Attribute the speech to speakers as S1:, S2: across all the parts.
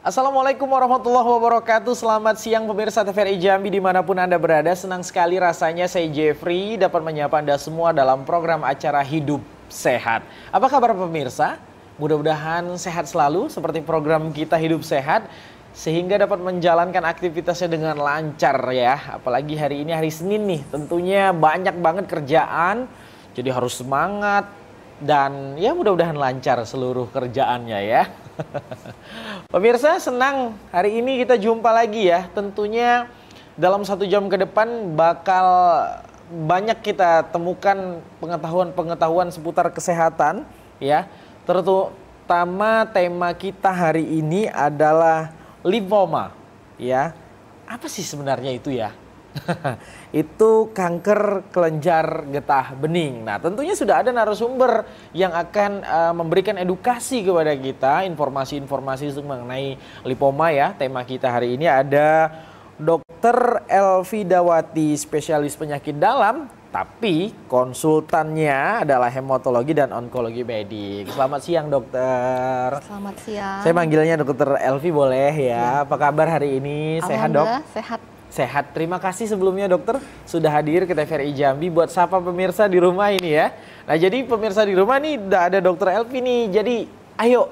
S1: Assalamualaikum warahmatullahi wabarakatuh. Selamat siang pemirsa TVRI Jambi dimanapun Anda berada. Senang sekali rasanya saya Jeffrey dapat menyapa Anda semua dalam program acara Hidup Sehat. Apa kabar pemirsa? Mudah-mudahan sehat selalu seperti program kita Hidup Sehat, sehingga dapat menjalankan aktivitasnya dengan lancar ya. Apalagi hari ini hari Senin nih, tentunya banyak banget kerjaan, jadi harus semangat dan ya mudah-mudahan lancar seluruh kerjaannya ya. Pemirsa, senang hari ini kita jumpa lagi ya. Tentunya dalam 1 jam ke depan bakal banyak kita temukan pengetahuan-pengetahuan seputar kesehatan ya. Terutama tema kita hari ini adalah limfoma ya. Apa sih sebenarnya itu ya? Itu kanker kelenjar getah bening. Nah, tentunya sudah ada narasumber yang akan memberikan edukasi kepada kita, informasi-informasi mengenai lipoma ya. Tema kita hari ini ada Dr. Elvi Dawati, spesialis penyakit dalam, tapi konsultannya adalah hematologi dan onkologi medik. Selamat siang dokter.
S2: Selamat siang.
S1: Saya manggilnya Dr. Elvi boleh ya. Apa kabar hari ini? Sehat dok?
S2: Sehat.
S1: Sehat, terima kasih sebelumnya dokter sudah hadir ke TVRI Jambi buat sapa pemirsa di rumah ini ya. Nah jadi pemirsa di rumah nih udah ada dokter Elvi nih, jadi ayo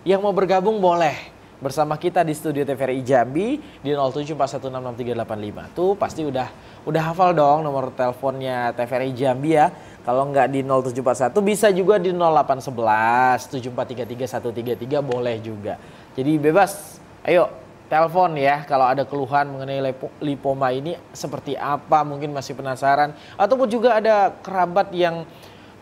S1: yang mau bergabung boleh bersama kita di studio TVRI Jambi di 0741666385. Tuh pasti udah hafal dong nomor teleponnya TVRI Jambi ya. Kalau nggak di 0741 bisa juga di 0811 7433 133 boleh juga. Jadi bebas, ayo telepon ya kalau ada keluhan mengenai lipoma ini seperti apa, mungkin masih penasaran ataupun juga ada kerabat yang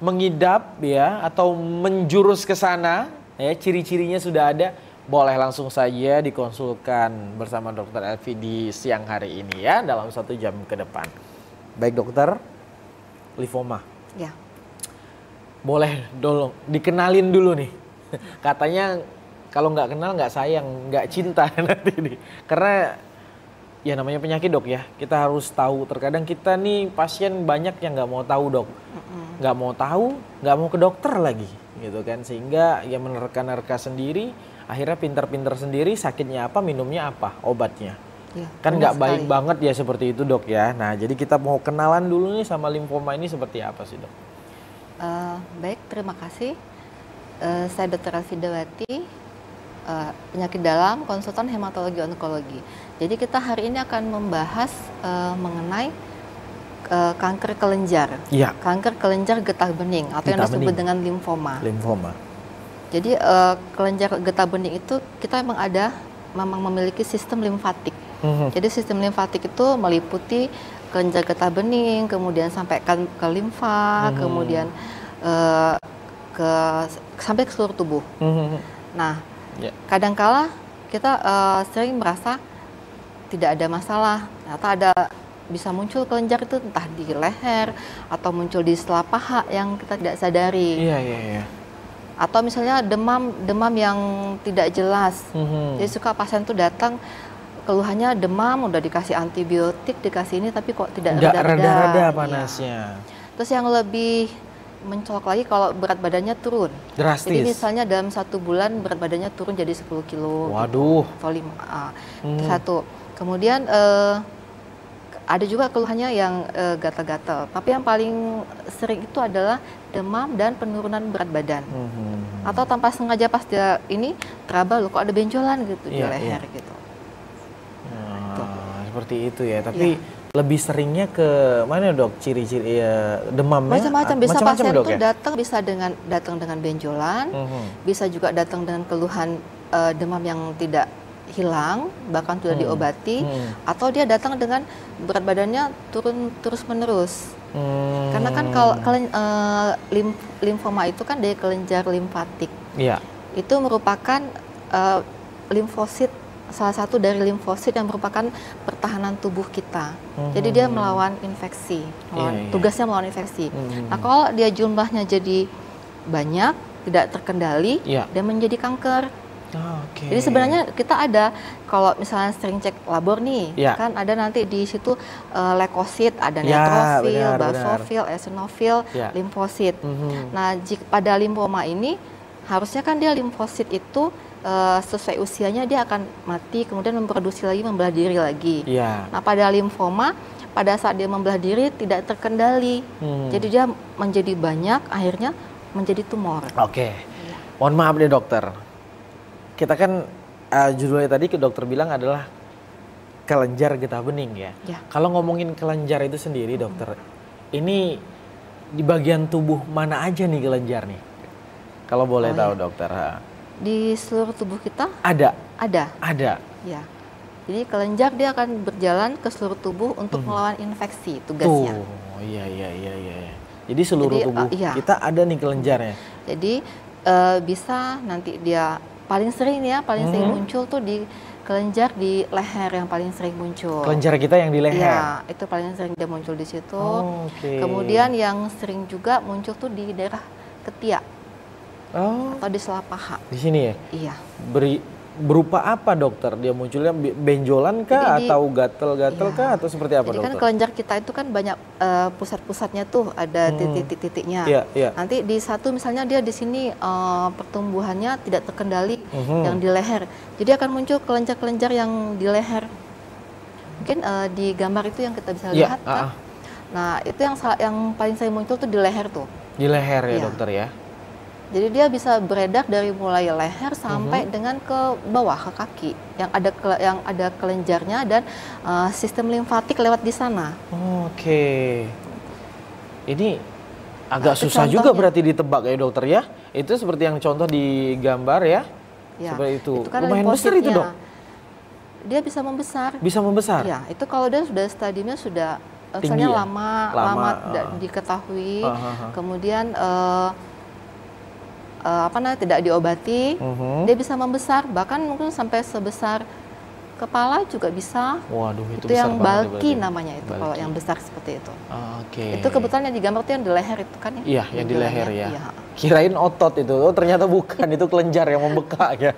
S1: mengidap ya atau menjurus ke sana ya, ciri-cirinya sudah ada, boleh langsung saja dikonsulkan bersama dokter Elvi di siang hari ini ya dalam 1 jam ke depan. Baik dokter, lipoma.
S2: Ya.
S1: Boleh dong dikenalin dulu nih. Katanya kalau nggak kenal nggak sayang, nggak cinta nanti nih. Karena ya namanya penyakit dok ya, kita harus tahu. Terkadang kita nih pasien banyak yang nggak mau tahu dok, nggak mau tahu, nggak mau ke dokter lagi, gitu kan. Sehingga ya menerka-nerka sendiri, akhirnya pinter-pinter sendiri sakitnya apa, minumnya apa, obatnya. Ya, kan nggak baik banget ya seperti itu dok ya. Nah jadi kita mau kenalan dulu nih sama limfoma ini seperti apa sih dok?
S2: Baik, terima kasih. Saya Dr. Elvi Dawati, penyakit dalam, konsultan hematologi onkologi. Jadi kita hari ini akan membahas mengenai kanker kelenjar, ya. Kanker kelenjar getah bening atau yang disebut dengan limfoma.
S1: Limfoma.
S2: Jadi kelenjar getah bening itu kita memang memiliki sistem limfatik. Jadi sistem limfatik itu meliputi kelenjar getah bening, kemudian sampai ke limfa, kemudian sampai ke seluruh tubuh. Nah, kadangkala kita sering merasa tidak ada masalah, ternyata bisa muncul kelenjar itu entah di leher atau muncul di setelah paha yang kita tidak sadari.
S1: Iya.
S2: Atau misalnya demam yang tidak jelas. Jadi suka pasien tuh datang keluhannya demam, udah dikasih antibiotik, dikasih ini tapi kok tidak reda-reda
S1: panasnya.
S2: Ya. Terus yang lebih mencolok lagi kalau berat badannya turun.
S1: Drastis.
S2: Jadi misalnya dalam 1 bulan berat badannya turun jadi 10 kilo.
S1: Waduh.
S2: Atau 5. Itu satu. Kemudian ada juga keluhannya yang gatal-gatal. Tapi yang paling sering itu adalah demam dan penurunan berat badan. Atau tanpa sengaja pas dia ini teraba loh kok ada benjolan gitu di leher gitu.
S1: Seperti itu ya. Tapi lebih seringnya ke mana dok ciri-ciri demamnya?
S2: Macam-macam, bisa pasien
S1: dok,
S2: itu datang bisa datang dengan benjolan, bisa juga datang dengan keluhan demam yang tidak hilang bahkan sudah diobati, atau dia datang dengan berat badannya turun terus-menerus. Karena kan kalau limfoma itu kan dari kelenjar limfatik. Iya. Itu merupakan limfosit, salah satu dari limfosit yang merupakan pertahanan tubuh kita. Jadi dia melawan infeksi, tugasnya melawan infeksi. Nah kalau dia jumlahnya jadi banyak, tidak terkendali, dia menjadi kanker. Jadi sebenarnya kita ada, kalau misalnya sering cek labor nih, kan ada nanti di situ leukosit, ada neutrofil, basofil, eosinofil, limfosit. Nah pada limfoma ini harusnya kan dia limfosit itu sesuai usianya dia akan mati, kemudian memproduksi lagi, membelah diri lagi.
S1: Yeah.
S2: Nah, pada limfoma, pada saat dia membelah diri tidak terkendali, jadi dia menjadi banyak, akhirnya menjadi tumor.
S1: Oke. Mohon maaf deh dokter, kita kan judulnya tadi ke dokter bilang adalah kelenjar getah bening ya. Kalau ngomongin kelenjar itu sendiri dokter, ini di bagian tubuh mana aja nih kelenjar nih? Kalau boleh tahu dokter.
S2: Di seluruh tubuh kita?
S1: Ada.
S2: Ya. Jadi kelenjar dia akan berjalan ke seluruh tubuh untuk melawan infeksi, tugasnya.
S1: Iya. Jadi seluruh tubuh kita ada nih kelenjarnya.
S2: Jadi bisa nanti dia paling sering sering muncul tuh di kelenjar di leher yang paling sering muncul.
S1: Kelenjar kita yang di leher?
S2: Iya, itu paling sering dia muncul di situ. Kemudian yang sering juga muncul tuh di daerah ketiak. Atau di sela paha.
S1: Di sini ya?
S2: Iya.
S1: Berupa apa dokter? Dia munculnya benjolan kah atau gatel-gatel kah atau seperti apa dokter?
S2: Jadi kan kelenjar kita itu kan banyak pusat-pusatnya tuh, ada titik-titiknya. Nanti di satu misalnya dia di sini pertumbuhannya tidak terkendali yang di leher. Jadi akan muncul kelenjar-kelenjar yang di leher. Mungkin di gambar itu yang kita bisa lihat kan? Nah, itu yang paling sering muncul tuh di leher tuh.
S1: Di leher ya dokter ya?
S2: Jadi dia bisa beredar dari mulai leher sampai dengan ke bawah, ke kaki, yang ada kelenjarnya dan sistem limfatik lewat di sana.
S1: Ini agak susah contohnya juga berarti ditebak ya dokter ya? Itu seperti yang contoh di gambar ya? Seperti itu.
S2: Kan lumayan besar itu dok? Dia bisa membesar.
S1: Bisa membesar?
S2: Ya, itu kalau dia sudah stadiumnya sudah misalnya lama diketahui, kemudian tidak diobati, dia bisa membesar, bahkan mungkin sampai sebesar kepala juga bisa.
S1: Waduh, itu
S2: yang bulky namanya itu, kalau yang besar seperti itu. Itu kebetulan yang digambar itu yang di leher itu kan ya?
S1: Iya, yang di leher ya. Kirain otot itu, ternyata bukan, itu kelenjar yang membekak ya.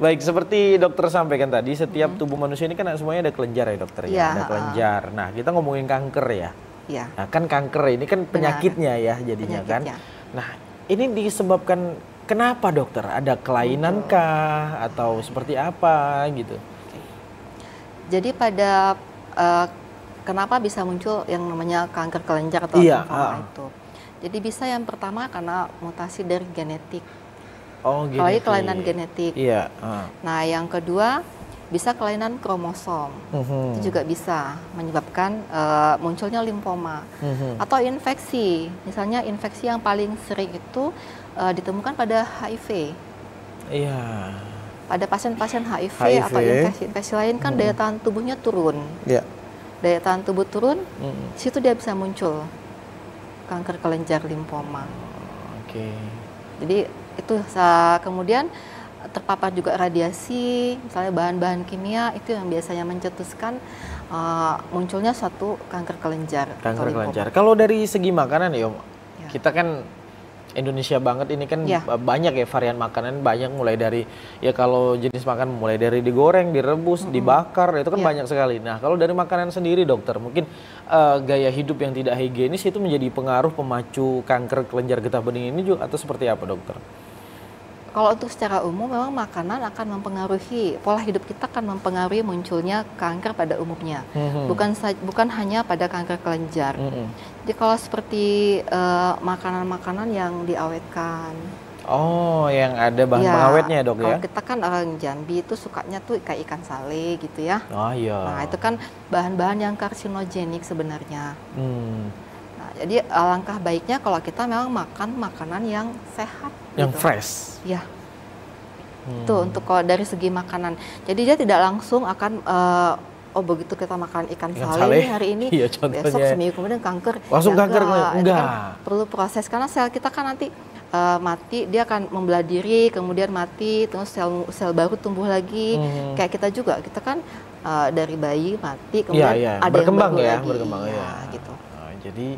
S1: Baik, seperti dokter sampaikan tadi, setiap tubuh manusia ini kan semuanya ada kelenjar ya dokter ya, ada kelenjar. Nah, kita ngomongin kanker ya. Nah, kan kanker ini kan penyakitnya ya jadinya kan. Nah, ini disebabkan kenapa dokter? Ada kelainan kah atau seperti apa gitu?
S2: Jadi pada kenapa bisa muncul yang namanya kanker kelenjar atau limfoma itu? Jadi bisa yang pertama karena mutasi dari genetik. Apalagi kelainan genetik. Nah, yang kedua bisa kelainan kromosom. Itu juga bisa menyebabkan munculnya limfoma. Atau infeksi. Misalnya infeksi yang paling sering itu ditemukan pada HIV. Pada pasien-pasien HIV atau infeksi-infeksi lain kan daya tahan tubuhnya turun. Daya tahan tubuh turun, situ dia bisa muncul kanker kelenjar limfoma. Jadi itu kemudian terpapar juga radiasi, misalnya bahan-bahan kimia itu yang biasanya mencetuskan munculnya suatu kanker kelenjar.
S1: Kanker kelenjar. Kalau dari segi makanan ya, kita kan Indonesia banget ini kan banyak ya varian makanan, banyak mulai dari ya kalau jenis makan mulai dari digoreng, direbus, dibakar, itu kan banyak sekali. Nah, kalau dari makanan sendiri dokter, mungkin gaya hidup yang tidak higienis itu menjadi pengaruh pemacu kanker kelenjar getah bening ini juga atau seperti apa dokter?
S2: Kalau untuk secara umum memang makanan akan mempengaruhi, pola hidup kita akan mempengaruhi munculnya kanker pada umumnya. Bukan hanya pada kanker kelenjar. Jadi kalau seperti makanan-makanan yang diawetkan.
S1: Yang ada bahan pengawetnya dok ya?
S2: Kalau kita kan orang Jambi itu sukanya tuh ikan sale gitu ya. Nah itu kan bahan-bahan yang karsinogenik sebenarnya. Jadi alangkah baiknya kalau kita memang makan makanan yang sehat.
S1: Yang fresh?
S2: Ya. Itu untuk kalau dari segi makanan. Jadi dia tidak langsung akan, begitu kita makan ikan sale hari ini, besok seminggu kemudian kanker.
S1: Langsung kanker? Enggak.
S2: Kan perlu proses, karena sel kita kan nanti mati, dia akan membelah diri, kemudian mati, terus sel baru tumbuh lagi. Kayak kita juga, kita kan dari bayi mati, kemudian ada
S1: berkembang
S2: yang baru lagi.
S1: Berkembang
S2: gitu.
S1: Jadi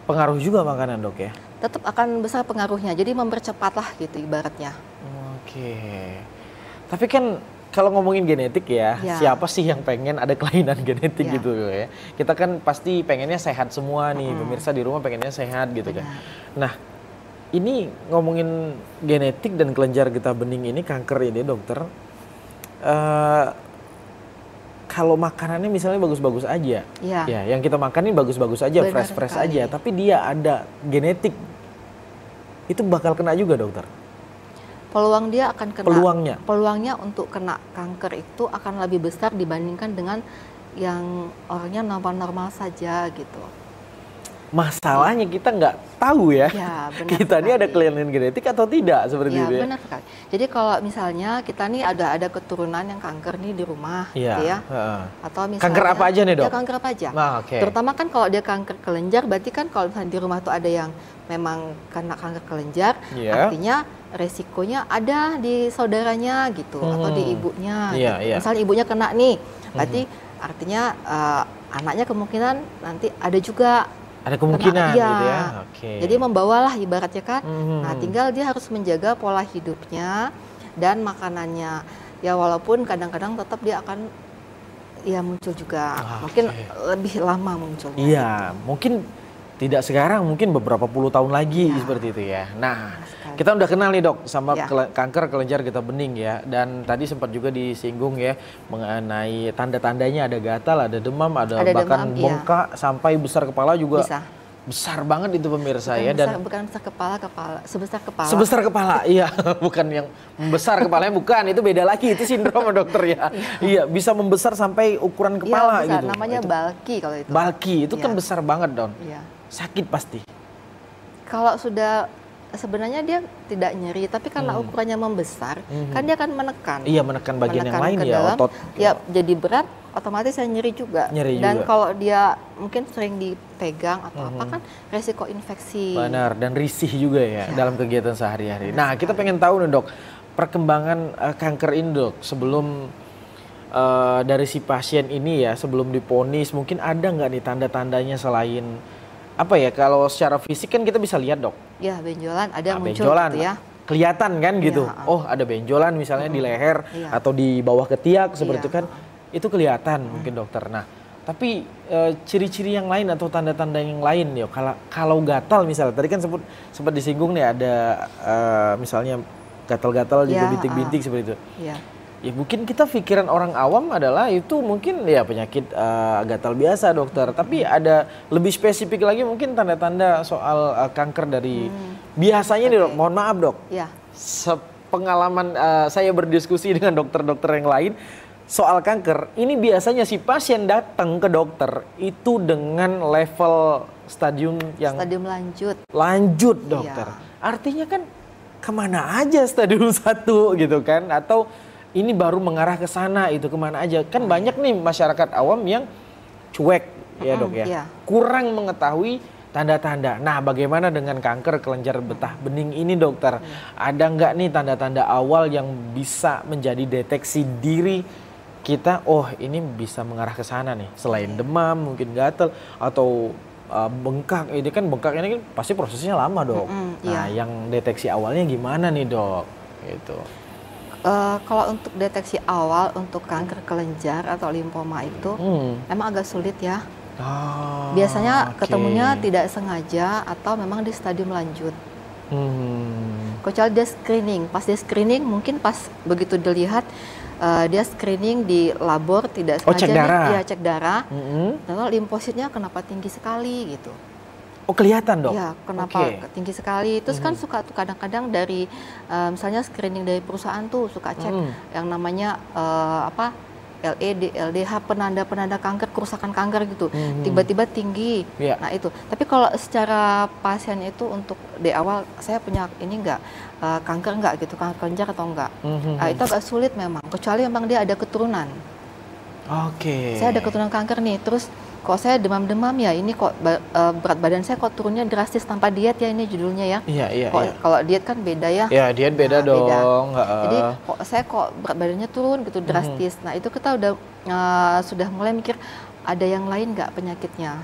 S1: pengaruh juga makanan dok ya?
S2: Tetap akan besar pengaruhnya, jadi mempercepatlah gitu ibaratnya.
S1: Tapi kan kalau ngomongin genetik ya, siapa sih yang pengen ada kelainan genetik gitu ya? Kita kan pasti pengennya sehat semua nih, pemirsa di rumah pengennya sehat gitu kan. Nah, ini ngomongin genetik dan kelenjar getah bening ini, kanker ini dokter. Kalau makanannya misalnya bagus-bagus aja, ya yang kita makan ini bagus-bagus aja, fresh-fresh aja, tapi dia ada genetik, itu bakal kena juga dokter?
S2: Peluang dia akan kena.
S1: Peluangnya
S2: untuk kena kanker itu akan lebih besar dibandingkan dengan yang orangnya normal-normal saja gitu.
S1: Masalahnya kita nggak tahu ya, kita ini ada kelainan genetik atau tidak seperti itu ya.
S2: Benar sekali. Jadi kalau misalnya kita nih ada keturunan yang kanker nih di rumah, gitu ya. Atau misalnya
S1: kanker apa aja nih dok?
S2: Ya kanker apa aja. Terutama kan kalau dia kanker kelenjar, berarti kan kalau misalnya di rumah tuh ada yang memang kena kanker kelenjar, artinya resikonya ada di saudaranya gitu, atau di ibunya. Misalnya ibunya kena nih, berarti artinya anaknya kemungkinan nanti ada juga.
S1: Ada kemungkinan
S2: gitu
S1: ya.
S2: Jadi membawalah ibaratnya kan. Nah, tinggal dia harus menjaga pola hidupnya dan makanannya. Ya walaupun kadang-kadang tetap dia akan muncul juga. Mungkin lebih lama munculnya.
S1: Iya, mungkin tidak sekarang, mungkin beberapa puluh tahun lagi seperti itu ya. Nah, kita udah kenal nih dok sama kanker kelenjar getah bening ya. Dan tadi sempat juga disinggung ya mengenai tanda-tandanya, ada gatal, ada demam, ada bahkan bengkak sampai besar kepala juga. Besar banget itu pemirsa ya. Dan
S2: bukan besar kepala, sebesar kepala.
S1: Sebesar kepala, iya. Bukan yang membesar kepalanya, bukan. Itu beda lagi, itu sindrom dokter ya. Iya, bisa membesar sampai ukuran kepala
S2: besar,
S1: gitu.
S2: Namanya bulky kalau itu.
S1: Bulky, itu kan besar banget Don. Sakit pasti.
S2: Kalau sudah sebenarnya dia tidak nyeri, tapi karena ukurannya membesar, kan dia akan menekan.
S1: Iya, menekan bagian yang lain ya,
S2: dalam,
S1: otot.
S2: Ya, jadi berat, otomatis saya nyeri juga. Dan kalau dia mungkin sering dipegang atau apa kan resiko infeksi.
S1: Benar, dan risih juga ya dalam kegiatan sehari-hari. Nah, kita pengen tahu nih dok, perkembangan kanker ini dok, sebelum dari si pasien ini ya, sebelum diponis, mungkin ada nggak nih tanda-tandanya selain apa ya, kalau secara fisik kan kita bisa lihat dok.
S2: Ya, benjolan ada muncul
S1: benjolan,
S2: gitu ya.
S1: Kelihatan kan gitu. Oh, ada benjolan misalnya di leher atau di bawah ketiak seperti itu kan. Itu kelihatan mungkin dokter. Nah, tapi ciri-ciri yang lain atau tanda-tanda yang lain ya, kalau gatal misalnya, tadi kan sempat disinggung nih ada misalnya gatal-gatal juga bintik-bintik seperti itu. Ya mungkin kita pikiran orang awam adalah itu mungkin ya penyakit gatal biasa dokter. Tapi ada lebih spesifik lagi mungkin tanda-tanda soal kanker dari biasanya nih dok, mohon maaf dok. Sepengalaman saya berdiskusi dengan dokter-dokter yang lain soal kanker, ini biasanya si pasien datang ke dokter itu dengan level stadium lanjut dokter. Artinya kan kemana aja stadium 1 gitu kan, atau ini baru mengarah ke sana, itu kemana aja. Kan banyak nih masyarakat awam yang cuek ya dok ya. Kurang mengetahui tanda-tanda. Nah, bagaimana dengan kanker kelenjar getah bening ini dokter? Ada nggak nih tanda-tanda awal yang bisa menjadi deteksi diri kita, oh ini bisa mengarah ke sana nih. Selain demam, mungkin gatal atau bengkak. Ini kan bengkak ini kan pasti prosesnya lama dok. Nah, yang deteksi awalnya gimana nih dok? Gitu.
S2: Kalau untuk deteksi awal untuk kanker kelenjar atau limfoma itu emang agak sulit ya. Biasanya ketemunya tidak sengaja atau memang di stadium lanjut. Kecuali dia screening, pas dia screening mungkin pas begitu dilihat dia screening di labor tidak sengaja cek darah. Lalu limfositnya kenapa tinggi sekali gitu.
S1: Oh kelihatan dok?
S2: Ya, kenapa tinggi sekali. Terus kan suka tuh kadang-kadang dari misalnya screening dari perusahaan tuh suka cek yang namanya LED, LDH, penanda-penanda kanker, kerusakan kanker gitu. Tiba-tiba tinggi. Nah itu. Tapi kalau secara pasien itu untuk di awal saya punya ini enggak kanker enggak gitu, kanker kelenjar atau enggak. Itu agak sulit memang. Kecuali memang dia ada keturunan. Saya ada keturunan kanker nih. Terus kok saya demam-demam ya, ini kok berat badan saya kok turunnya drastis tanpa diet ya, ini judulnya ya. Kalau diet kan beda ya.
S1: Ya diet beda dong.
S2: Jadi saya kok berat badannya turun gitu drastis. Nah itu kita udah sudah mulai mikir ada yang lain nggak penyakitnya.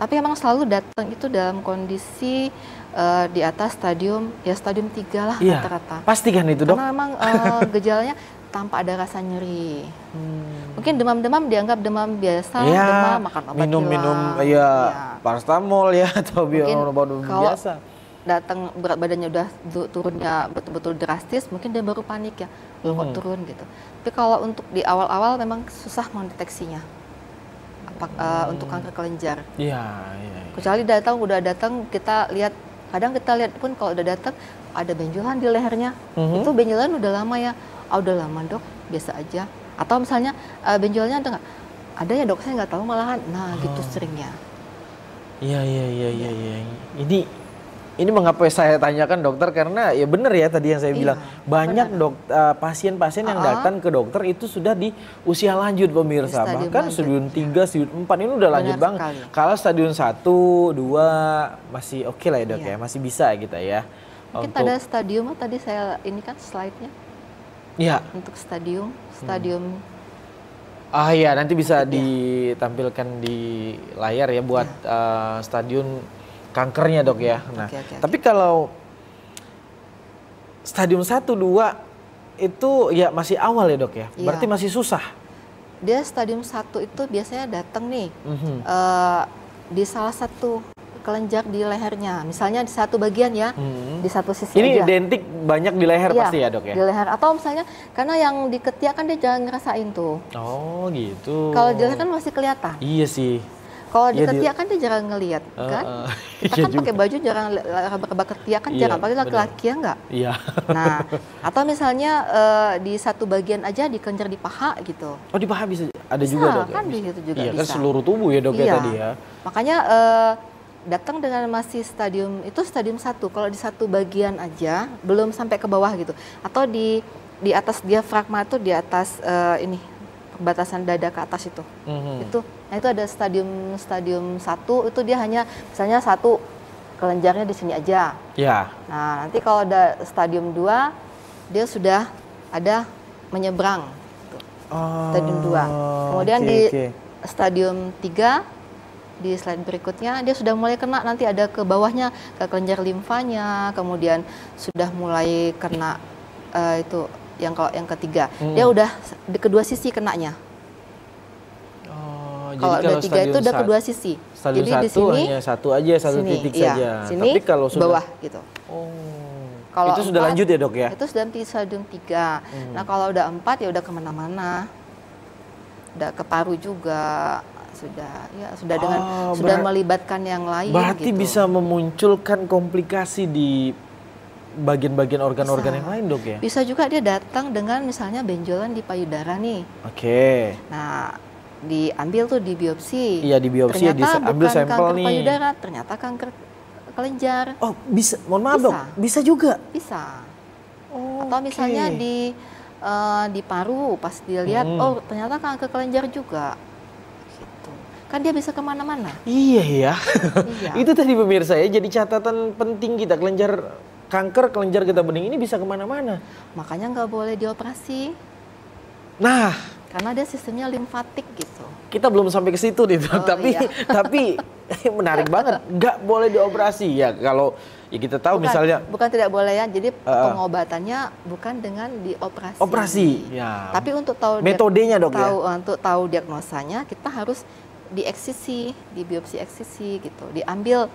S2: Tapi emang selalu datang itu dalam kondisi di atas stadium 3 lah rata-rata.
S1: Pasti kan itu dok?
S2: Karena memang gejalanya tanpa ada rasa nyeri. Mungkin demam-demam dianggap demam biasa, demam makan obat
S1: minum-minum paracetamol ya atau obat biasa.
S2: datang berat badannya udah turunnya betul-betul drastis, mungkin dia baru panik ya, kok turun gitu. Tapi kalau untuk di awal-awal memang susah mendeteksinya untuk kanker kelenjar.
S1: Iya.
S2: Kecuali udah datang kita lihat, kadang kita lihat pun kalau udah datang ada benjolan di lehernya, itu benjolan udah lama ya, udah lama dok, biasa aja. Atau misalnya benjolannya ada nggak? Ada ya dok, saya nggak tahu malahan. Nah gitu seringnya.
S1: Iya. Ini mengapa saya tanyakan dokter, karena ya benar ya tadi yang saya bilang, banyak pasien-pasien yang datang ke dokter itu sudah di usia lanjut pemirsa, bahkan stadium 3, stadium 4 ini udah lanjut banget. Kalau stadium 1, 2 masih oke lah ya dok ya, masih bisa gitu ya.
S2: Mungkin ada stadium tadi saya ini kan slide-nya. Iya. Untuk stadium.
S1: Iya, nanti bisa ditampilkan di layar ya buat stadium kankernya dok ya. Nah, tapi kalau stadium 1, 2 itu ya masih awal ya dok ya? Berarti masih susah?
S2: Dia stadium 1 itu biasanya datang nih di salah satu kelenjar di lehernya. Misalnya di satu bagian ya, di satu sisi
S1: ini
S2: aja.
S1: identik banyak di leher pasti ya dok ya?
S2: Di leher. Atau misalnya karena yang di ketiak kan dia jarang ngerasain tuh.
S1: Oh gitu.
S2: Kalau di leher kan masih kelihatan.
S1: Iya sih.
S2: Kalau di ketiak kan dia jarang ngelihat kan. Kita kan pakai baju jarang raba ketiak kan jarang, apalagi laki-laki ya enggak?
S1: Iya.
S2: Nah, atau misalnya di satu bagian aja di kelenjar di paha gitu.
S1: Oh di paha bisa ada juga dok
S2: kan
S1: ya?
S2: di situ juga
S1: iya,
S2: bisa.
S1: Kan seluruh tubuh ya dok ya tadi ya.
S2: Makanya datang dengan masih stadium 1. Kalau di satu bagian aja belum sampai ke bawah gitu. Atau di atas diafragma itu di atas ini perbatasan dada ke atas itu. Nah itu ada stadium 1 itu dia hanya misalnya satu kelenjarnya di sini aja.
S1: Ya.
S2: Nah nanti kalau ada stadium 2 dia sudah ada menyeberang. Gitu. Stadium 2. Kemudian di stadium 3 di slide berikutnya dia sudah mulai kena, nanti ada ke bawahnya ke kelenjar limfanya, kemudian sudah mulai kena itu yang ketiga. Dia udah di kedua sisi kenanya. Kalau udah 3 itu udah kedua sisi. Jadi di sini
S1: hanya satu aja, satu titik saja.
S2: Sini, tapi kalau sudah bawah gitu.
S1: Kalau itu sudah lanjut ya dok ya?
S2: Itu sudah di stadium 3. Nah kalau udah 4 ya udah kemana-mana. Udah ke paru juga. Sudah dengan sudah melibatkan yang lain.
S1: Berarti
S2: gitu.
S1: Bisa memunculkan komplikasi di bagian-bagian organ-organ yang lain dok ya?
S2: Bisa juga dia datang dengan misalnya benjolan di payudara nih. Nah diambil tuh di biopsi.
S1: Iya di biopsi, diambil sampel
S2: kanker
S1: nih.
S2: Payudara, ternyata kanker kelenjar.
S1: Oh bisa, mohon maaf dok, bisa juga?
S2: Bisa. Atau misalnya di paru pas dilihat, oh ternyata kanker kelenjar juga. Kan dia bisa kemana-mana.
S1: Iya ya. Itu tadi pemirsa ya, jadi catatan penting kita, kanker kelenjar getah bening ini bisa kemana-mana.
S2: Makanya nggak boleh dioperasi.
S1: Nah,
S2: karena dia sistemnya limfatik gitu.
S1: Kita belum sampai ke situ nih, tapi menarik banget. Nggak boleh dioperasi ya kalau ya kita tahu misalnya.
S2: Bukan tidak boleh ya. Jadi pengobatannya bukan dengan dioperasi.
S1: Operasi. Ya.
S2: Tapi untuk tahu
S1: metodenya dok ya.
S2: Untuk tahu diagnosanya kita harus di biopsi eksisi gitu, diambil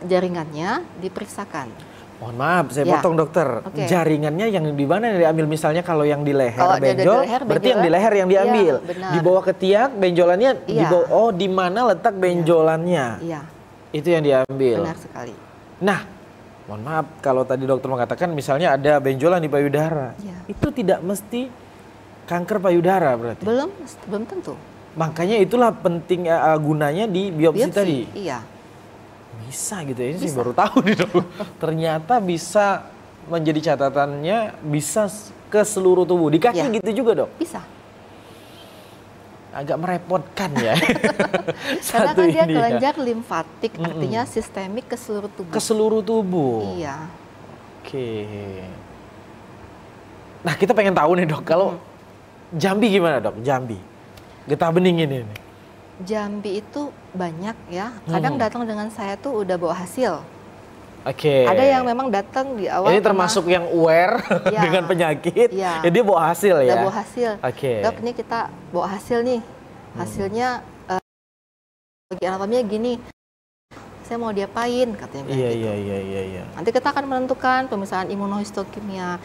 S2: jaringannya, diperiksakan.
S1: Mohon maaf, saya potong dokter. Jaringannya yang di mana yang diambil? Misalnya kalau yang di leher benjol, berarti yang di leher yang diambil. Di bawah ketiak benjolannya di bawah. Oh, di mana letak benjolannya? Iya. Itu yang diambil.
S2: Benar sekali.
S1: Nah, mohon maaf kalau tadi dokter mengatakan misalnya ada benjolan di payudara, itu tidak mesti kanker payudara berarti.
S2: Belum tentu.
S1: Makanya itulah penting gunanya di biopsi tadi.
S2: Iya.
S1: Bisa gitu ya, ini sih baru tahu nih dok. Ternyata bisa menjadi catatannya, bisa ke seluruh tubuh. Di kaki gitu juga dok?
S2: Bisa.
S1: Agak merepotkan ya.
S2: Karena kan dia kelenjar limfatik, artinya sistemik ke seluruh tubuh.
S1: Ke seluruh tubuh?
S2: Iya.
S1: Nah kita pengen tahu nih dok, kalau Jambi gimana dok? Jambi. Getah bening ini.
S2: Jambi itu banyak ya. Kadang datang dengan saya tuh udah bawa hasil. Ada yang memang datang di awal.
S1: Ini termasuk yang aware dengan penyakit. Ya dia bawa hasil ya.
S2: Udah bawa hasil. Dok, ini kita bawa hasil nih. Hasilnya bagi anatominya gini. saya mau diapain, katanya bilang gitu.
S1: Iya.
S2: Nanti kita akan menentukan pemeriksaan imunohistokimia.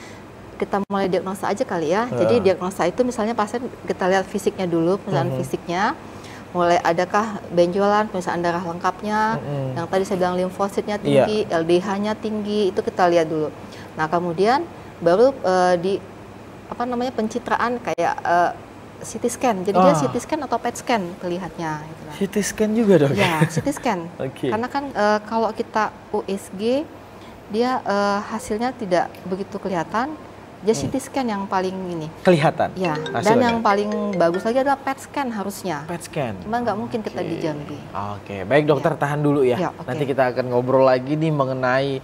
S2: Kita mulai diagnosa aja kali ya. Jadi diagnosa itu misalnya pasien kita lihat fisiknya dulu, pemeriksaan fisiknya. Mulai adakah benjolan, pemeriksaan darah lengkapnya. Yang tadi saya bilang limfositnya tinggi, LDH-nya tinggi, itu kita lihat dulu. Nah, kemudian baru pencitraan kayak CT scan. Jadi dia CT scan atau PET scan terlihatnya. Gitu.
S1: CT scan juga dok?
S2: Ya, CT scan. Karena kan kalau kita USG, dia hasilnya tidak begitu kelihatan. Jadi CT scan yang paling ini.
S1: Kelihatan?
S2: Ya,
S1: hasilnya.
S2: Dan yang paling bagus lagi adalah PET scan harusnya.
S1: PET scan?
S2: Cuma nggak mungkin kita di Jambi.
S1: Oke, baik dokter, tahan dulu ya. Nanti kita akan ngobrol lagi nih mengenai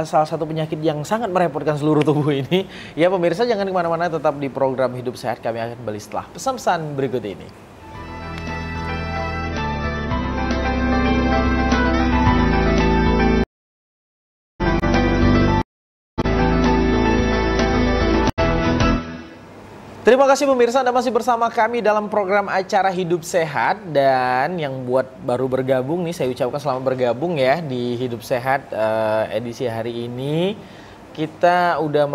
S1: salah satu penyakit yang sangat merepotkan seluruh tubuh ini. Ya pemirsa, jangan kemana-mana, tetap di program Hidup Sehat. Kami akan kembali setelah pesan-pesan berikut ini. Terima kasih pemirsa, Anda masih bersama kami dalam program acara Hidup Sehat. Dan yang buat baru bergabung nih, saya ucapkan selamat bergabung ya di Hidup Sehat edisi hari ini. Kita udah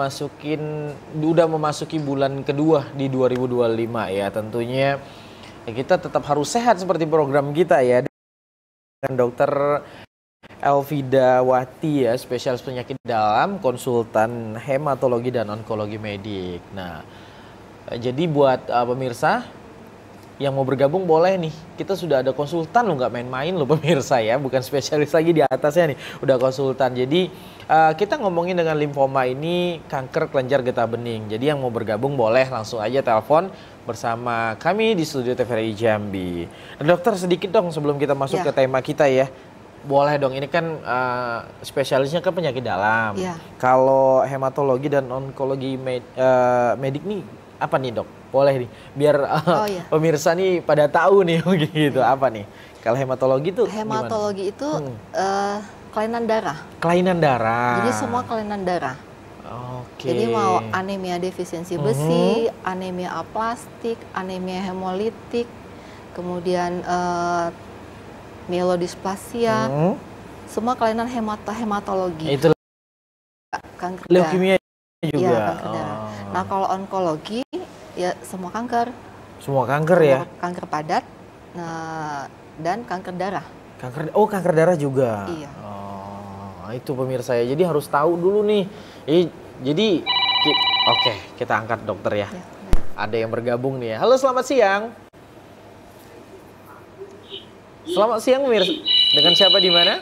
S1: memasuki bulan kedua di 2025 ya. Tentunya kita tetap harus sehat seperti program kita ya. Dengan Dokter Elvida Wati ya, spesialis penyakit dalam, konsultan hematologi dan onkologi medik. Nah, jadi buat pemirsa yang mau bergabung boleh nih. Kita sudah ada konsultan loh, nggak main-main loh pemirsa ya. Bukan spesialis lagi di atasnya nih, udah konsultan. Jadi kita ngomongin dengan limfoma ini kanker kelenjar getah bening. Jadi yang mau bergabung boleh langsung aja telepon bersama kami di studio TVRI Jambi. Nah, dokter, sedikit dong sebelum kita masuk ke tema kita ya. Boleh dong, ini kan spesialisnya kan penyakit dalam. Kalau hematologi dan onkologi medik nih apa nih dok? Boleh nih, biar pemirsa nih pada tahu nih gitu. Apa nih? Kalau hematologi itu
S2: Hematologi itu kelainan darah.
S1: Kelainan darah.
S2: Jadi semua kelainan darah. Jadi mau anemia defisiensi besi, anemia aplastik, anemia hemolitik, kemudian mielodisplasia, semua kelainan hematologi.
S1: Itu
S2: kanker
S1: leukemia juga.
S2: Iya, kanker darah. Nah, kalau onkologi ya semua kanker.
S1: Semua kanker ya.
S2: Kanker padat, dan kanker darah.
S1: Kanker darah juga.
S2: Iya.
S1: Itu pemirsa ya. Jadi harus tahu dulu nih. Jadi kita angkat dokter ya. Ada yang bergabung nih ya. Halo, selamat siang. Selamat siang pemirsa. Dengan siapa di mana?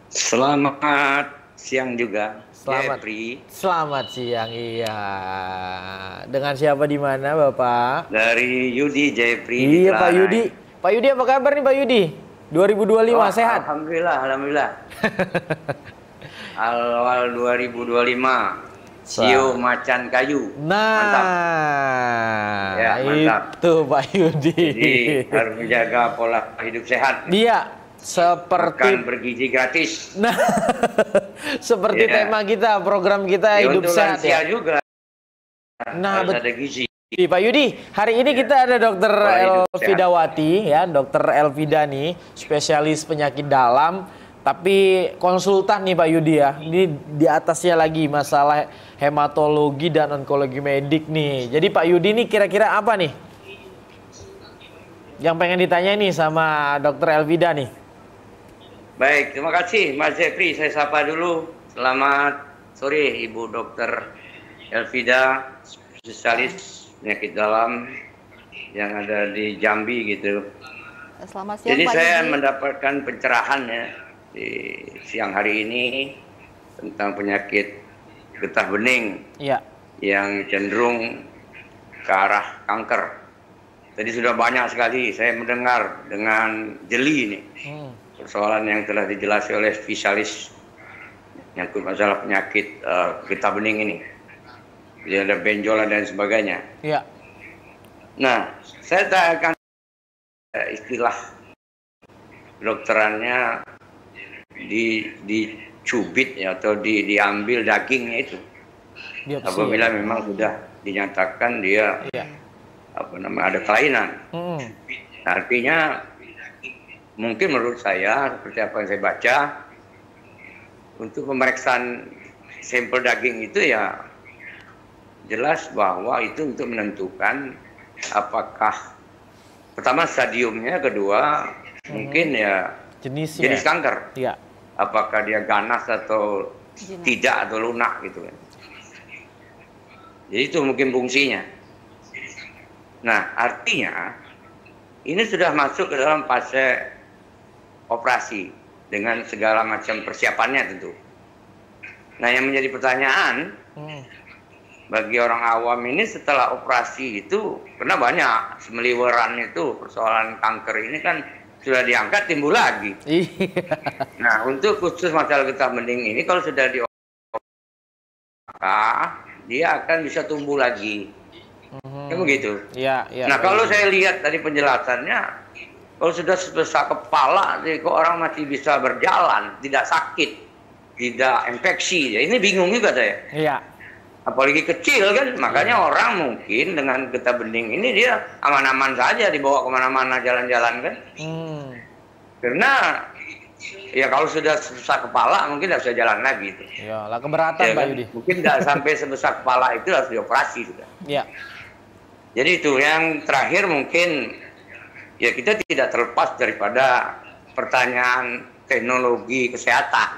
S3: Selamat siang juga.
S1: Selamat siang, iya. Dengan siapa di mana, Bapak?
S3: Dari Yudi Jeffrey.
S1: Iya, Pak Yudi. Pak Yudi, apa kabar nih Pak Yudi? 2025 sehat?
S3: Alhamdulillah. Awal 2025. Sio macan kayu.
S1: Mantap. Ya, mantap. Itu Pak Yudi.
S3: Jadi harus menjaga pola hidup sehat.
S1: Iya.
S3: Makan bergizi gratis.
S1: Nah, seperti tema kita, program kita Hidup Sehat ya.
S3: Juga.
S1: Nah,
S3: harus ada gizi.
S1: Pak Yudi, hari ini kita ada Dokter Elvida Wati ya, Dokter Elvida nih, spesialis penyakit dalam, tapi konsultan nih Pak Yudi ya. Ini di atasnya lagi masalah hematologi dan onkologi medik nih. Jadi Pak Yudi nih kira-kira apa nih yang pengen ditanya nih sama Dokter Elvida nih?
S3: Baik, terima kasih Mas Jeffrey. Saya sapa dulu. Selamat sore Ibu Dokter Elvida, spesialis penyakit dalam yang ada di Jambi gitu.
S2: Selamat siang.
S3: Jadi
S2: Pak
S3: saya
S2: Yudi
S3: mendapatkan pencerahan ya di siang hari ini tentang penyakit getah bening yang cenderung ke arah kanker. Tadi sudah banyak sekali saya mendengar dengan jeli ini persoalan yang telah dijelaskan oleh spesialis menyangkut masalah penyakit getah bening ini. Jadi ada benjolan dan sebagainya.
S1: Iya.
S3: Nah, saya akan istilah dokterannya dicubit ya, atau diambil dagingnya itu. Apabila memang sudah dinyatakan dia ada kelainan. Artinya mungkin menurut saya, seperti apa yang saya baca, untuk pemeriksaan sampel daging itu ya jelas bahwa itu untuk menentukan apakah pertama stadiumnya, kedua mungkin ya jenis kanker. Ya. Apakah dia ganas atau tidak atau lunak gitu kan. Jadi itu mungkin fungsinya. Nah, artinya ini sudah masuk ke dalam fase operasi dengan segala macam persiapannya tentu. Nah, yang menjadi pertanyaan bagi orang awam ini setelah operasi itu, karena banyak semeliweran itu, persoalan kanker ini kan sudah diangkat timbul lagi. Nah, untuk khusus masalah getah bening ini kalau sudah dioperasi dia akan bisa tumbuh lagi. Kan begitu. Nah, kalau saya lihat tadi penjelasannya, kalau sudah sebesar kepala, kok orang masih bisa berjalan, tidak sakit, tidak infeksi. Ya, ini bingung juga saya. Apalagi kecil kan, makanya orang mungkin dengan getah bening ini dia aman-aman saja dibawa kemana-mana jalan-jalan kan. Karena ya kalau sudah sebesar kepala mungkin tidak bisa jalan lagi itu.
S1: Ya, lah keberatan ya, Pak Yudi.
S3: Mungkin tidak sampai sebesar kepala itu harus dioperasi sudah. Ya. Jadi itu yang terakhir mungkin ya kita tidak terlepas daripada pertanyaan teknologi kesehatan.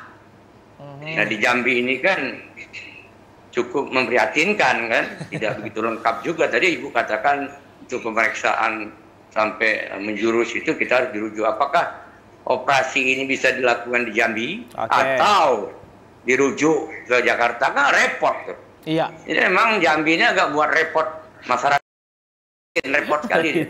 S3: Nah di Jambi ini kan cukup memprihatinkan kan, tidak begitu lengkap juga. Tadi Ibu katakan untuk pemeriksaan sampai menjurus itu kita harus dirujuk. Apakah operasi ini bisa dilakukan di Jambi atau dirujuk ke Jakarta? Kan repot tuh. Iya. Jadi memang Jambi ini agak buat repot masyarakat, repot sekali.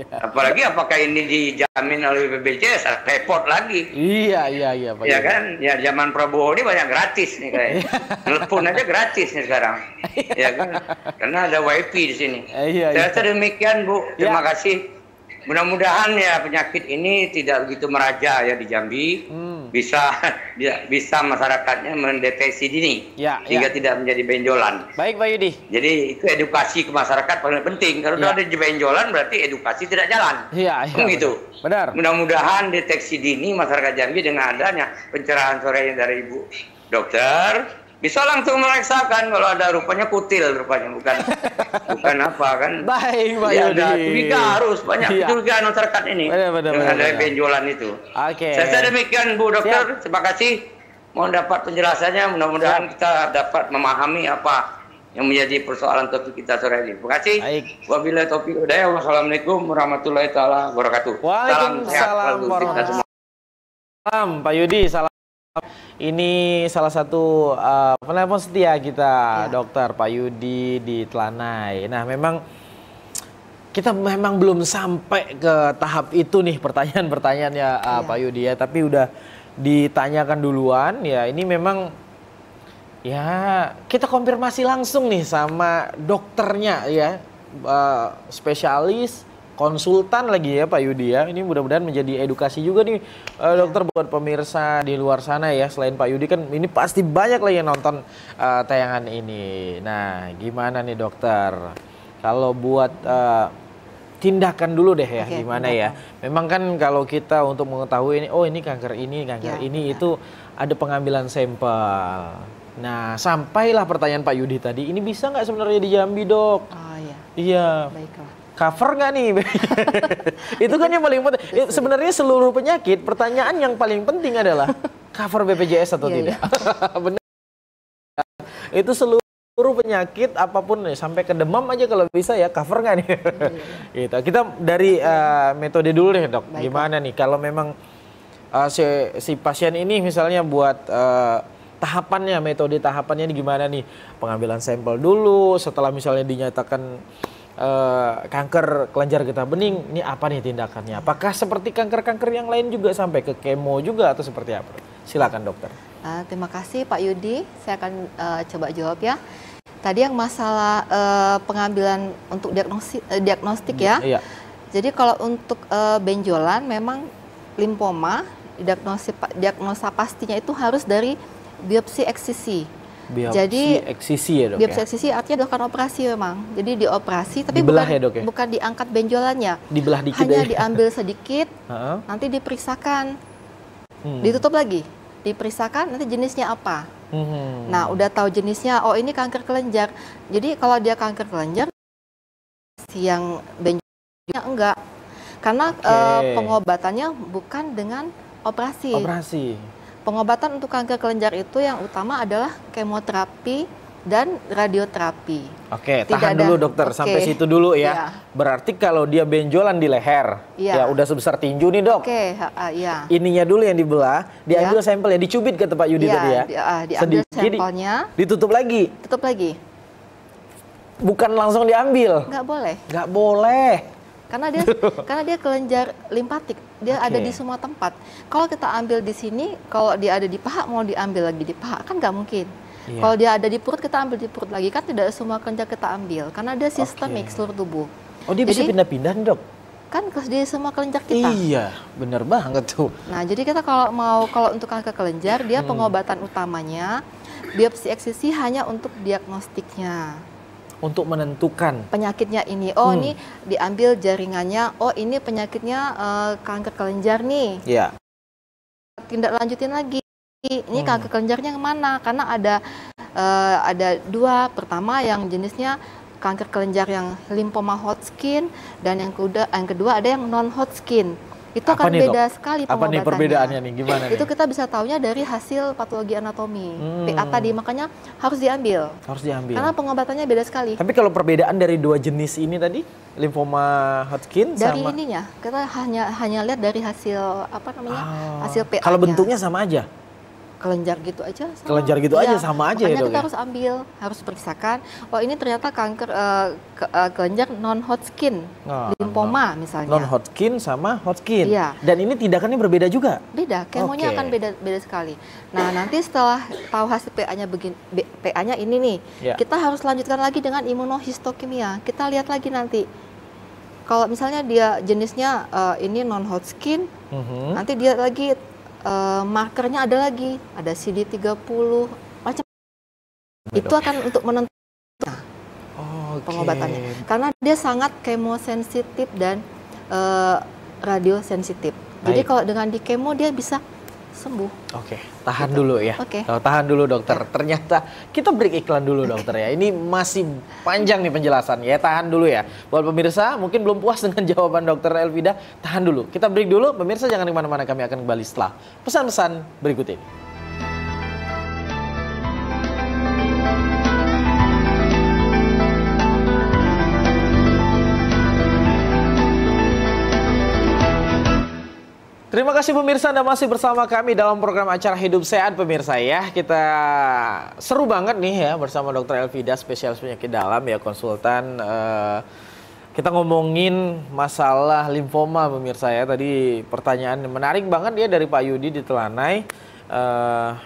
S3: Apalagi apakah ini dijamin oleh BPJS, repot lagi. Iya Pak. Ya kan, ya zaman Prabowo ini banyak gratis nih kayaknya. Telepon aja gratis nih sekarang. Ya kan, karena ada WiFi di sini. Saya rasa demikian Bu, terima kasih. Mudah-mudahan ya penyakit ini tidak begitu meraja ya di Jambi, bisa masyarakatnya mendeteksi dini, sehingga tidak menjadi benjolan. Baik Pak Yudi. Jadi itu edukasi ke masyarakat paling penting. Kalau ada benjolan berarti edukasi tidak jalan. Begitu. Benar. Mudah-mudahan deteksi dini masyarakat Jambi dengan adanya pencerahan sore dari Ibu Dokter bisa langsung memeriksakan kalau ada rupanya kutil rupanya bukan apa kan. Baik Pak Yudi. Ada curiga harus banyak kecurigaan masyarakat ini dengan ada benjolan itu. Saya demikian Bu Dokter. Terima kasih. Mohon dapat penjelasannya. Mudah-mudahan kita dapat memahami apa yang menjadi persoalan topik kita sore ini. Terima kasih. Wabillahi taufiq wal hidayah. Wassalamualaikum warahmatullahi taala wabarakatuh.
S1: Waalaikumsalam warahmatullahi wabarakatuh. Pak Yudi, salam. Ini salah satu penelpon setia kita, Dokter Pak Yudi di Telanai. Nah, memang kita memang belum sampai ke tahap itu nih pertanyaan-pertanyaannya Pak Yudi ya, tapi udah ditanyakan duluan ya. Ini memang ya kita konfirmasi langsung nih sama dokternya ya, spesialis, konsultan lagi ya Pak Yudi ya. Ini mudah-mudahan menjadi edukasi juga nih dokter buat pemirsa di luar sana ya. Selain Pak Yudi kan ini pasti banyak lagi yang nonton tayangan ini. Nah gimana nih dokter, kalau buat tindakan dulu deh ya, gimana ya. Memang kan kalau kita untuk mengetahui ini, oh ini kanker ini, itu ada pengambilan sampel. Nah sampailah pertanyaan Pak Yudi tadi, ini bisa nggak sebenarnya di Jambi dok? Oh iya. Iya. Baiklah. Cover nggak nih? Itu kan yang paling penting. Sebenarnya seluruh penyakit, pertanyaan yang paling penting adalah cover BPJS atau tidak. Benar. Itu seluruh penyakit apapun nih, sampai ke demam aja kalau bisa ya cover nggak nih? Gitu. Kita dari metode dulu deh dok. Baiklah. Gimana nih kalau memang si pasien ini misalnya buat tahapannya, metode tahapannya ini gimana nih? Pengambilan sampel dulu, setelah misalnya dinyatakan kanker kelenjar getah bening, ini apa nih tindakannya? Apakah seperti kanker-kanker yang lain juga sampai ke kemo juga atau seperti apa? Silakan dokter.
S2: Terima kasih Pak Yudi, saya akan coba jawab ya. Tadi yang masalah pengambilan untuk diagnostik ya. Iya. Jadi kalau untuk benjolan memang limfoma, diagnosa pastinya itu harus dari biopsi eksisi. Jadi
S1: eksisi ya dok?
S2: Biopsi eksisi artinya dilakukan operasi memang. Jadi dioperasi tapi
S1: dibelah ya, dok, ya?
S2: Bukan diangkat benjolannya.
S1: Dibelah dikit
S2: hanya
S1: aja.
S2: diambil sedikit, nanti diperiksakan, ditutup lagi, diperiksakan nanti jenisnya apa. Nah udah tahu jenisnya, oh ini kanker kelenjar. Jadi kalau dia kanker kelenjar, yang benjolannya enggak. Karena pengobatannya bukan dengan operasi. Pengobatan untuk kanker kelenjar itu yang utama adalah kemoterapi dan radioterapi.
S1: Oke, tahan dulu dokter, sampai situ dulu ya. Berarti kalau dia benjolan di leher, ya udah sebesar tinju nih dok. Ininya dulu yang dibelah, diambil sampel ya, dicubit ke tempat Yudi tadi ya.
S2: Diambil sampelnya.
S1: Ditutup lagi.
S2: Tutup lagi.
S1: Bukan langsung diambil.
S2: Nggak boleh.
S1: Nggak boleh.
S2: Karena dia kelenjar limpatik, dia ada di semua tempat. Kalau kita ambil di sini, kalau dia ada di paha mau diambil lagi di paha kan nggak mungkin. Kalau dia ada di perut kita ambil di perut lagi kan tidak semua kelenjar kita ambil karena dia sistemik seluruh tubuh.
S1: Oh dia bisa pindah-pindah nih dok?
S2: Kan di semua kelenjar kita.
S1: Iya, bener banget tuh.
S2: Nah jadi kita kalau untuk kanker kelenjar dia pengobatan utamanya biopsi eksisi hanya untuk diagnostiknya.
S1: Untuk menentukan
S2: penyakitnya ini, ini diambil jaringannya, ini penyakitnya kanker kelenjar nih. Iya. Tindak lanjutin lagi, ini kanker kelenjarnya yang mana? Karena ada dua, pertama yang jenisnya kanker kelenjar yang lymphoma Hodgkin dan yang kedua ada yang non Hodgkin. Itu akan beda sekali pengobatannya.
S1: Apa nih perbedaannya nih? Gimana nih?
S2: Itu kita bisa taunya dari hasil patologi anatomi. PA tadi, makanya harus diambil.
S1: Harus diambil.
S2: Karena pengobatannya beda sekali.
S1: Tapi kalau perbedaan dari dua jenis ini tadi, lymphoma Hodgkin
S2: dari ininya, kita hanya lihat dari hasil hasil PA-nya.
S1: Kalau bentuknya sama aja?
S2: Kelenjar gitu aja sama.
S1: Kelenjar gitu aja sama aja ya dok?
S2: Makanya kita harus ambil, harus periksakan. Oh ini ternyata kanker kelenjar non Hodgkin, lymphoma misalnya.
S1: Non Hodgkin sama Hodgkin.
S2: Iya.
S1: Dan ini tindakannya berbeda juga?
S2: Beda, kemonya akan beda sekali. Nah nanti setelah tahu hasil PA-nya ini nih, kita harus lanjutkan lagi dengan imunohistokimia. Kita lihat lagi nanti. Kalau misalnya dia jenisnya ini non Hodgkin, nanti dia lagi markernya ada lagi, ada CD30 macam. Itu akan untuk menentukan pengobatannya. Karena dia sangat kemosensitif dan radiosensitif. Jadi kalau dengan di kemo dia bisa sembuh.
S1: Tahan dulu ya. Tahan dulu dokter. Ternyata kita break iklan dulu dokter ya. Ini masih panjang nih penjelasan ya. Tahan dulu ya. Buat pemirsa mungkin belum puas dengan jawaban dokter Elvida, tahan dulu. Kita break dulu. Pemirsa jangan kemana-mana, kami akan kembali setelah pesan-pesan berikut ini. Terima kasih pemirsa, Anda masih bersama kami dalam program acara Hidup Sehat pemirsa ya. Kita seru banget nih ya bersama Dr. Elvida, spesialis penyakit dalam ya, konsultan. Kita ngomongin masalah limfoma pemirsa ya. Tadi pertanyaan menarik banget ya dari Pak Yudi di Telanai.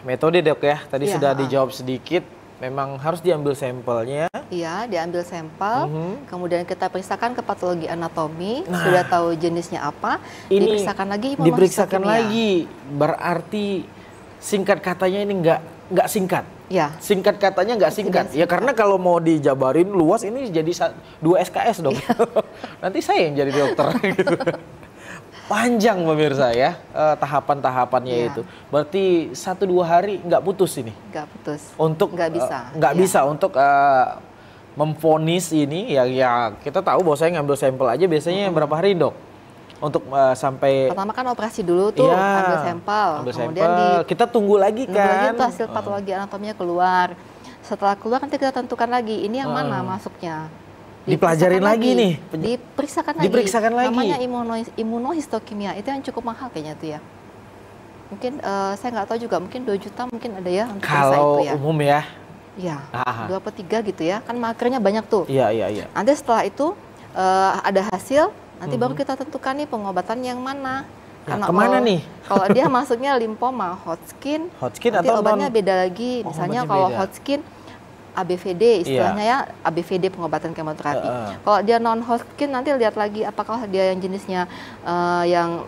S1: Metode dok ya, tadi sudah dijawab sedikit. Memang harus diambil sampelnya. Iya, diambil sampel. Kemudian kita periksakan ke patologi anatomi. Sudah tahu jenisnya apa. Diperiksakan lagi. Diperiksakan lagi. Berarti singkat katanya ini nggak singkat. Ya. Singkat katanya nggak singkat. Ya karena kalau mau dijabarin luas ini jadi 2 SKS dong. Nanti saya yang jadi dokter. Gitu. Panjang pemirsa ya tahapan-tahapannya itu. Berarti 1-2 hari nggak putus ini? Nggak putus. Untuk nggak bisa. Nggak bisa untuk memvonis ini ya kita tahu bahwa saya ngambil sampel aja biasanya berapa hari dok? Untuk sampai pertama kan operasi dulu tuh ambil sampel. Kemudian kita tunggu lagi kan. Itu hasil patologi anatominya keluar. Setelah keluar nanti kita tentukan lagi ini yang mana masuknya. Dipelajarin lagi nih, diperiksakan lagi. Namanya imunohistokimia, itu yang cukup mahal kayaknya tuh ya. Mungkin saya nggak tahu juga, mungkin 2 juta mungkin ada ya untuk kalau itu ya. Umum ya. Iya, 2/3 gitu ya, kan markernya banyak tuh. Iya. Nanti setelah itu ada hasil, nanti baru kita tentukan nih pengobatan yang mana. Karena kemana nih? Kalau dia masuknya limfoma Hodgkin nanti atau obatnya beda lagi. Misalnya kalau Hodgkin ABVD istilahnya ya, ABVD pengobatan kemoterapi. Kalau dia non Hodgkin nanti lihat lagi apakah dia yang jenisnya yang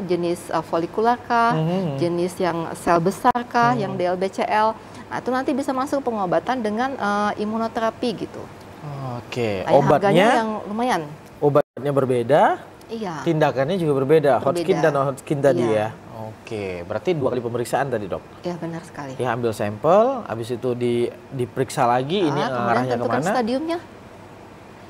S1: jenis folikular kah, jenis yang sel besar kah, yang DLBCL.
S2: Nah, itu nanti bisa masuk pengobatan dengan imunoterapi gitu.
S1: Oke,
S2: Nah,
S1: obatnya
S2: harganya yang lumayan.
S1: Obatnya berbeda,
S2: iya.
S1: Tindakannya juga berbeda. Hodgkin dan non-Hodgkin tadi
S2: iya.
S1: ya. Oke, berarti 2 kali pemeriksaan tadi, Dok?
S2: Iya, benar sekali.
S1: Ya, ambil sampel, habis itu diperiksa lagi, ini arahnya kemana?
S2: Stadiumnya.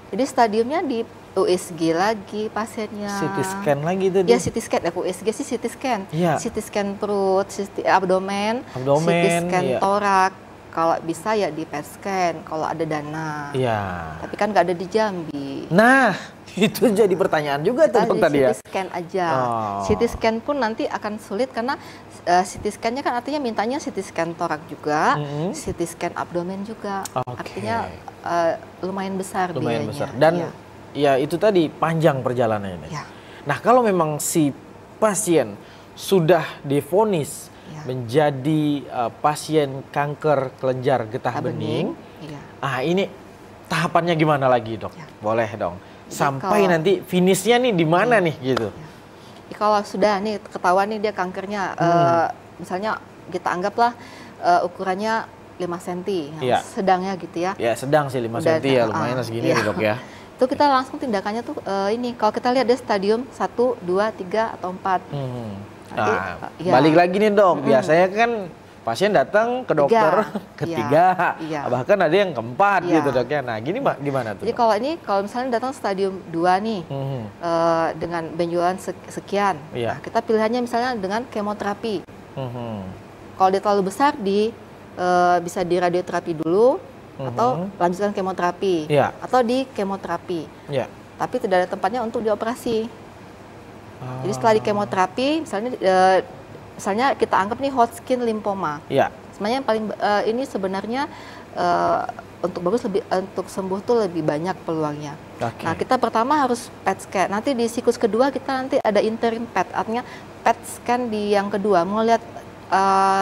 S2: Jadi stadiumnya di USG lagi pasiennya.
S1: CT scan lagi tadi?
S2: Ya, CT scan. USG sih CT scan.
S1: Ya.
S2: CT scan perut, abdomen, CT scan torak. Kalau bisa ya di PET scan, kalau ada dana.
S1: Iya.
S2: Tapi kan nggak ada di Jambi.
S1: Nah, itu jadi pertanyaan juga tuh, Dok, tadi ya?
S2: CT scan aja. CT scan pun nanti akan sulit karena CT scan-nya kan artinya mintanya CT scan torak juga, CT scan abdomen juga. Artinya lumayan besar biayanya.
S1: Besar. Dan ya itu tadi panjang perjalanannya.
S2: Ya.
S1: Nah, kalau memang si pasien sudah divonis menjadi pasien kanker kelenjar getah bening, ini tahapannya gimana lagi, Dok? Ya. Boleh dong. Sampai nanti finishnya nih di mana nih gitu?
S2: Ya, kalau sudah nih ketahuan nih dia kankernya, misalnya kita anggaplah ukurannya 5 cm, sedangnya gitu ya.
S1: Ya, sedang sih 5 cm ya, lumayan segini nih, Dok ya.
S2: Itu kita langsung tindakannya tuh ini, kalau kita lihat dia stadium 1, 2, 3, atau 4. Nanti,
S1: balik lagi nih, Dok, biasanya kan pasien datang ke dokter ketiga, bahkan ada yang keempat gitu, Dok ya. Nah, gimana tuh?
S2: Jadi kalau misalnya datang stadium 2 nih, dengan benjolan sekian, nah, kita pilihannya misalnya dengan kemoterapi. Kalau dia terlalu besar, bisa di radioterapi dulu, atau lanjutkan kemoterapi, atau di kemoterapi. Tapi tidak ada tempatnya untuk dioperasi. Jadi setelah di kemoterapi, misalnya kita anggap nih Hodgkin lymphoma. Sebenarnya yang paling ini sebenarnya untuk sembuh tuh lebih banyak peluangnya. Nah, kita pertama harus PET scan. Nanti di siklus kedua kita nanti ada interim PET, artinya PET scan di yang kedua mau lihat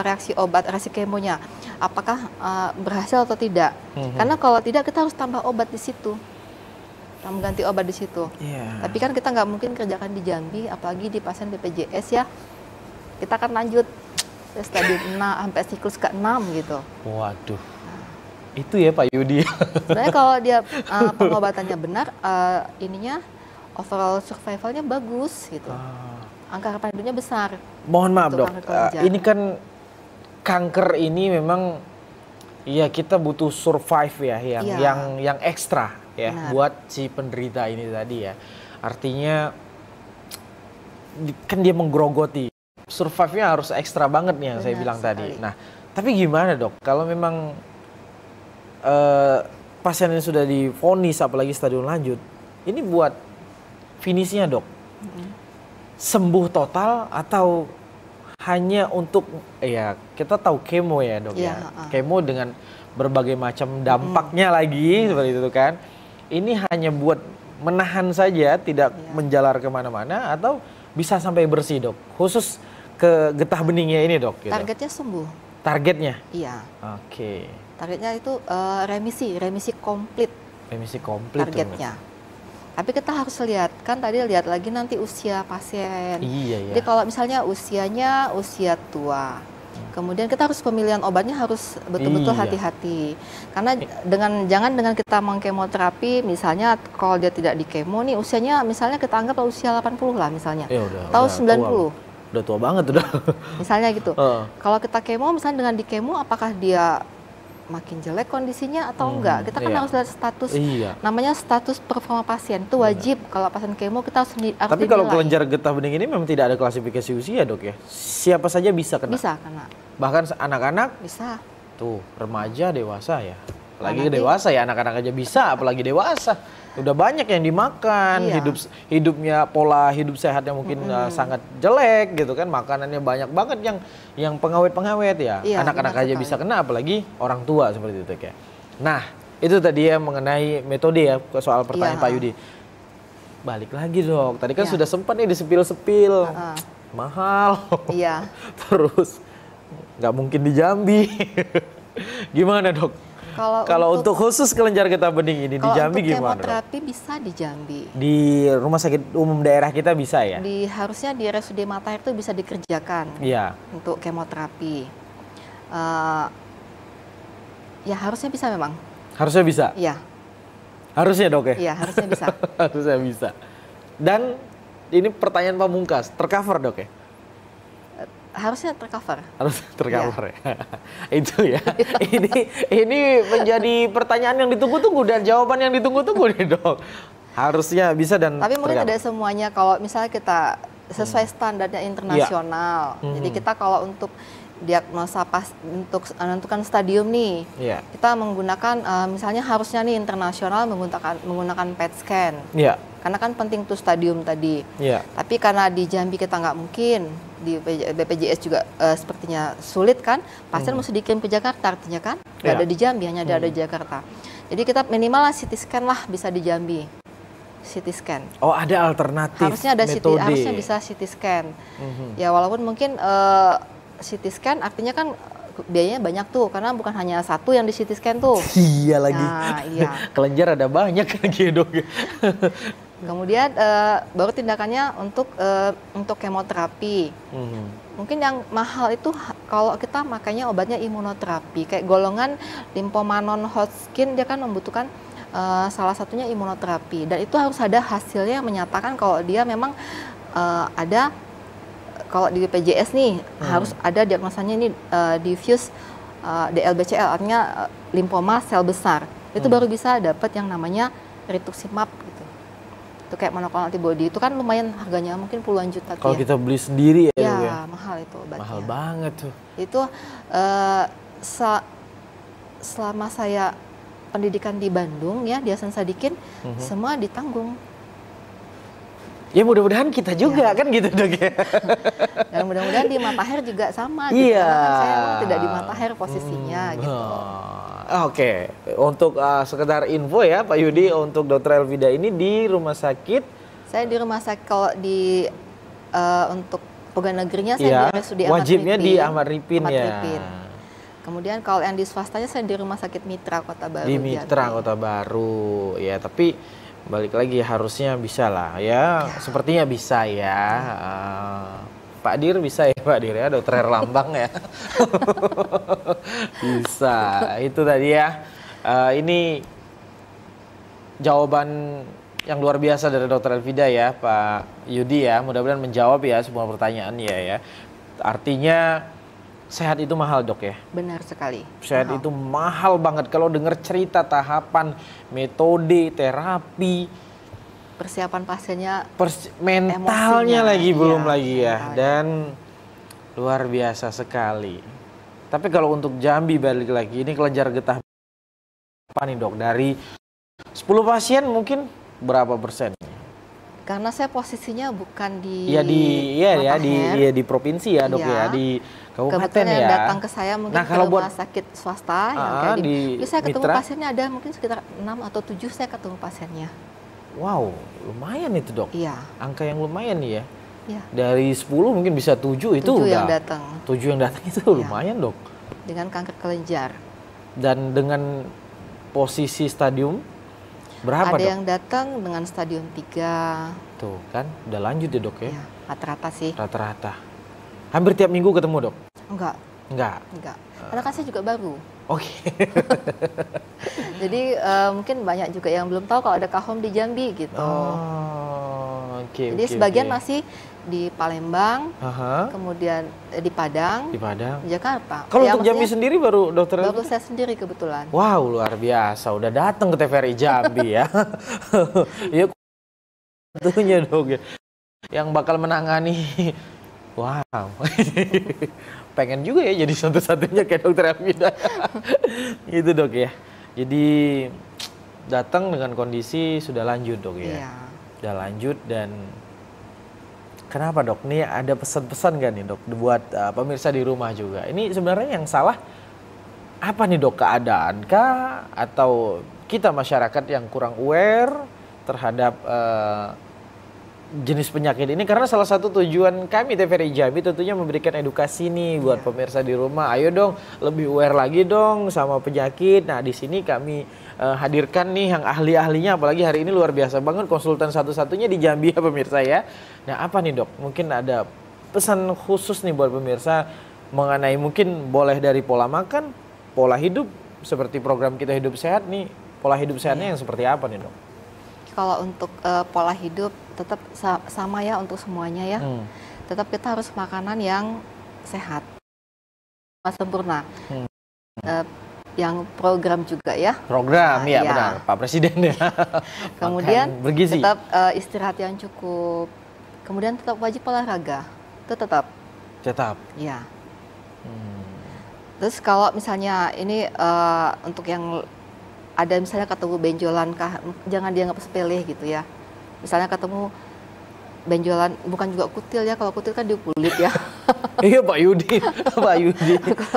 S2: reaksi obat, reaksi kemonya, apakah berhasil atau tidak. Karena kalau tidak kita harus tambah obat di situ. Mengganti obat di situ. Tapi kan kita nggak mungkin kerjakan di Jambi, apalagi di pasien BPJS ya. Kita akan lanjut stadium 6 sampai siklus ke-6 gitu.
S1: Waduh. Itu ya Pak Yudi.
S2: Sebenarnya kalau dia pengobatannya benar, ininya overall survivalnya bagus gitu. Angka harapan hidupnya besar.
S1: Mohon maaf, Dok. Ini kan kanker ini memang ya kita butuh survive ya, yang ekstra ya, buat si penderita ini tadi ya. Artinya kan dia menggerogoti, survive-nya harus ekstra banget nih yang saya bilang tadi. Nah, tapi gimana, Dok, kalau memang pasien ini sudah divonis apalagi stadium lanjut, ini buat finishnya, Dok, sembuh total atau hanya untuk kita tahu kemo ya, Dok ya, kemo dengan berbagai macam dampaknya lagi seperti itu kan. Ini hanya buat menahan saja, tidak menjalar kemana-mana, atau bisa sampai bersih, Dok? Khusus ke getah beningnya ini, Dok. Gitu.
S2: Targetnya sembuh.
S1: Targetnya?
S2: Iya.
S1: Oke.
S2: Targetnya itu remisi komplit.
S1: Remisi komplit.
S2: Targetnya. Tapi kita harus lihat, kan tadi lihat lagi nanti usia pasien.
S1: Iya.
S2: Jadi kalau misalnya usianya usia tua, kemudian kita harus pemilihan obatnya harus betul-betul hati-hati. Karena jangan dengan kita mengkemoterapi, misalnya kalau dia tidak di kemo nih, usianya misalnya kita anggap usia 80 lah misalnya. Atau 90.
S1: Udah tua banget udah.
S2: Misalnya gitu. Kalau kita kemo misalnya dengan di kemo, apakah dia makin jelek kondisinya atau enggak? Kita kan harus lihat status, namanya status performa pasien. Itu wajib kalau pasien kemo kita harus
S1: Tapi kalau kelenjar getah bening ini memang tidak ada klasifikasi usia, Dok ya? Siapa saja bisa kena?
S2: Bisa kena.
S1: Bahkan anak-anak?
S2: Bisa.
S1: Tuh, remaja, dewasa ya? Apalagi dewasa ya, anak-anak aja bisa, apalagi dewasa. Udah banyak yang dimakan, hidupnya pola hidup sehatnya mungkin sangat jelek gitu kan, makanannya banyak banget yang pengawet-pengawet ya. Anak-anak aja bisa kena, apalagi orang tua seperti itu kayak. Nah, itu tadi ya mengenai metode ya, soal pertanyaan Pak Yudi. Balik lagi, Dok. Tadi kan sudah sempat nih disepil-sepil. Mahal. Terus nggak mungkin di Jambi. Gimana, Dok? Kalau untuk khusus kelenjar getah bening ini di Jambi gimana?
S2: Kalau kemoterapi bisa di Jambi.
S1: Di rumah sakit umum daerah kita bisa ya?
S2: Harusnya di RSUD Matahir itu bisa dikerjakan untuk kemoterapi. Ya harusnya bisa memang.
S1: Harusnya bisa?
S2: Iya.
S1: Harusnya dok ya?
S2: Iya harusnya bisa.
S1: Harusnya bisa. Dan ini pertanyaan pamungkas, tercover dok ya?
S2: Harusnya tercover.
S1: Harus tercover ya. Itu ya. Ini menjadi pertanyaan yang ditunggu-tunggu dan jawaban yang ditunggu-tunggu nih dok. Harusnya bisa dan
S2: tapi mungkin tidak semuanya. Kalau misalnya kita sesuai standarnya internasional. Jadi kita kalau untuk diagnosa untuk menentukan stadium nih, kita menggunakan misalnya harusnya nih internasional menggunakan PET scan. Karena kan penting tuh stadium tadi. Tapi karena di Jambi kita nggak mungkin, di BPJS juga sepertinya sulit kan, pasien mesti dikirim ke Jakarta, artinya kan nggak ada di Jambi, hanya ada di Jakarta. Jadi kita minimal lah CT scan lah bisa di Jambi. CT scan.
S1: Oh, ada alternatif.
S2: Harusnya ada harusnya bisa CT scan. Ya walaupun mungkin CT scan artinya kan biayanya banyak tuh, karena bukan hanya satu yang di CT scan tuh.
S1: Iya lagi.
S2: Nah, iya.
S1: Kelenjar ada banyak lagi dok.
S2: Kemudian baru tindakannya untuk kemoterapi. Mungkin yang mahal itu kalau kita makanya obatnya imunoterapi. Kayak golongan limfoma non-Hodgkin dia kan membutuhkan salah satunya imunoterapi. Dan itu harus ada hasilnya yang menyatakan kalau dia memang ada, kalau di BPJS nih harus ada diagnosanya ini diffuse DLBCL, artinya limfoma sel besar. Itu baru bisa dapat yang namanya rituximab gitu. Itu kayak monoklonal antibody, itu kan lumayan harganya mungkin puluhan juta.
S1: Kalau kita beli sendiri ya?
S2: Ya, mahal itu obatnya.
S1: Mahal banget tuh.
S2: Itu selama saya pendidikan di Bandung ya, di Hasan Sadikin, semua ditanggung.
S1: Ya mudah-mudahan kita juga kan gitu dok ya.
S2: Dan mudah-mudahan di Matahir juga sama. Gitu. Karena kan saya tidak di Matahir posisinya gitu.
S1: Oke. Untuk sekedar info ya Pak Yudi, untuk Dr. Elvida ini di rumah sakit. Saya
S2: di rumah sakit, kalau di untuk pegawai negerinya saya di RSUD Ahmad
S1: wajibnya
S2: Ripin.
S1: di Ahmad Ripin ya.
S2: Kemudian kalau yang di swastanya saya di Rumah Sakit Mitra Kota Baru.
S1: Di Mitra Kota Baru ya, tapi balik lagi harusnya bisa lah ya. Sepertinya bisa ya. Pak Dir bisa ya Pak Dir ya, Dokter Herlambang ya. Bisa. Itu tadi ya. Ini jawaban yang luar biasa dari Dokter Elvida ya Pak Yudi ya. Mudah-mudahan menjawab ya semua pertanyaan ya. Artinya sehat itu mahal dok ya?
S2: Benar sekali.
S1: Sehat itu mahal banget. Kalau dengar cerita tahapan, metode, terapi,
S2: persiapan pasiennya,
S1: mentalnya lagi belum lagi ya. Dan luar biasa sekali. Tapi kalau untuk Jambi balik lagi, ini kelenjar getah apa nih dok? Dari 10 pasien mungkin berapa persen?
S2: Karena saya posisinya bukan di
S1: di provinsi ya dok ya, di kabupaten
S2: kebetulan
S1: ya.
S2: Yang datang ke saya mungkin ke rumah sakit swasta yang kayak di saya ketemu Mitra. Pasiennya ada mungkin sekitar 6 atau 7 saya ketemu pasiennya.
S1: Wow, lumayan itu dok.
S2: Iya.
S1: Angka yang lumayan nih ya.
S2: Iya.
S1: Dari 10 mungkin bisa 7 itu udah. 7 yang datang itu lumayan dok.
S2: Dengan kanker kelenjar.
S1: Dan dengan posisi stadium berapa
S2: ada
S1: dok?
S2: yang datang dengan stadium 3.
S1: Tuh kan, udah lanjut ya dok ya?
S2: Iya, rata-rata sih.
S1: Rata-rata. Hampir tiap minggu ketemu dok?
S2: Enggak. Karena kan saya juga baru.
S1: Oke.
S2: Jadi mungkin banyak juga yang belum tahu kalau ada Kahom di Jambi gitu. Jadi sebagian masih di Palembang, kemudian di Padang, Jakarta.
S1: Kalau untuk Jambi sendiri baru dokter?
S2: Baru saya sendiri kebetulan.
S1: Wow, luar biasa. Udah datang ke TVRI Jambi ya. Iya, tentunya dok ya. Yang bakal menangani. Wow. Pengen juga ya jadi satu-satunya kayak Dokter Elvida. Itu dok ya. Jadi datang dengan kondisi sudah lanjut dok ya.
S2: Iya.
S1: Sudah lanjut. Dan kenapa dok? Nih ada pesan-pesan gak nih dok buat pemirsa di rumah juga? Ini sebenarnya yang salah apa nih dok? Keadaan kah? Atau kita masyarakat yang kurang aware terhadap jenis penyakit ini? Karena salah satu tujuan kami TVRI Jambi tentunya memberikan edukasi nih buat pemirsa di rumah. Ayo dong lebih aware lagi dong sama penyakit. Nah di sini kami hadirkan nih yang ahli-ahlinya, apalagi hari ini luar biasa banget, konsultan satu-satunya di Jambi ya pemirsa ya. Nah apa nih dok? Mungkin ada pesan khusus nih buat pemirsa mengenai mungkin boleh dari pola makan, pola hidup, seperti program Kita Hidup Sehat nih, pola hidup sehatnya yang seperti apa nih dok?
S2: Kalau untuk pola hidup tetap sama ya untuk semuanya ya. Tetap kita harus makanan yang sehat, sempurna. Yang program juga ya.
S1: Program, ya benar, Pak Presiden ya.
S2: Kemudian tetap istirahat yang cukup. Kemudian tetap wajib olahraga, itu tetap. Tetap. Ya. Terus kalau misalnya ini untuk yang ada misalnya ketemu benjolan kah, jangan dianggap sepele gitu ya. Misalnya ketemu benjolan, bukan juga kutil ya, kalau kutil kan di kulit ya.
S1: Iya Pak Yudi, Pak Yudi.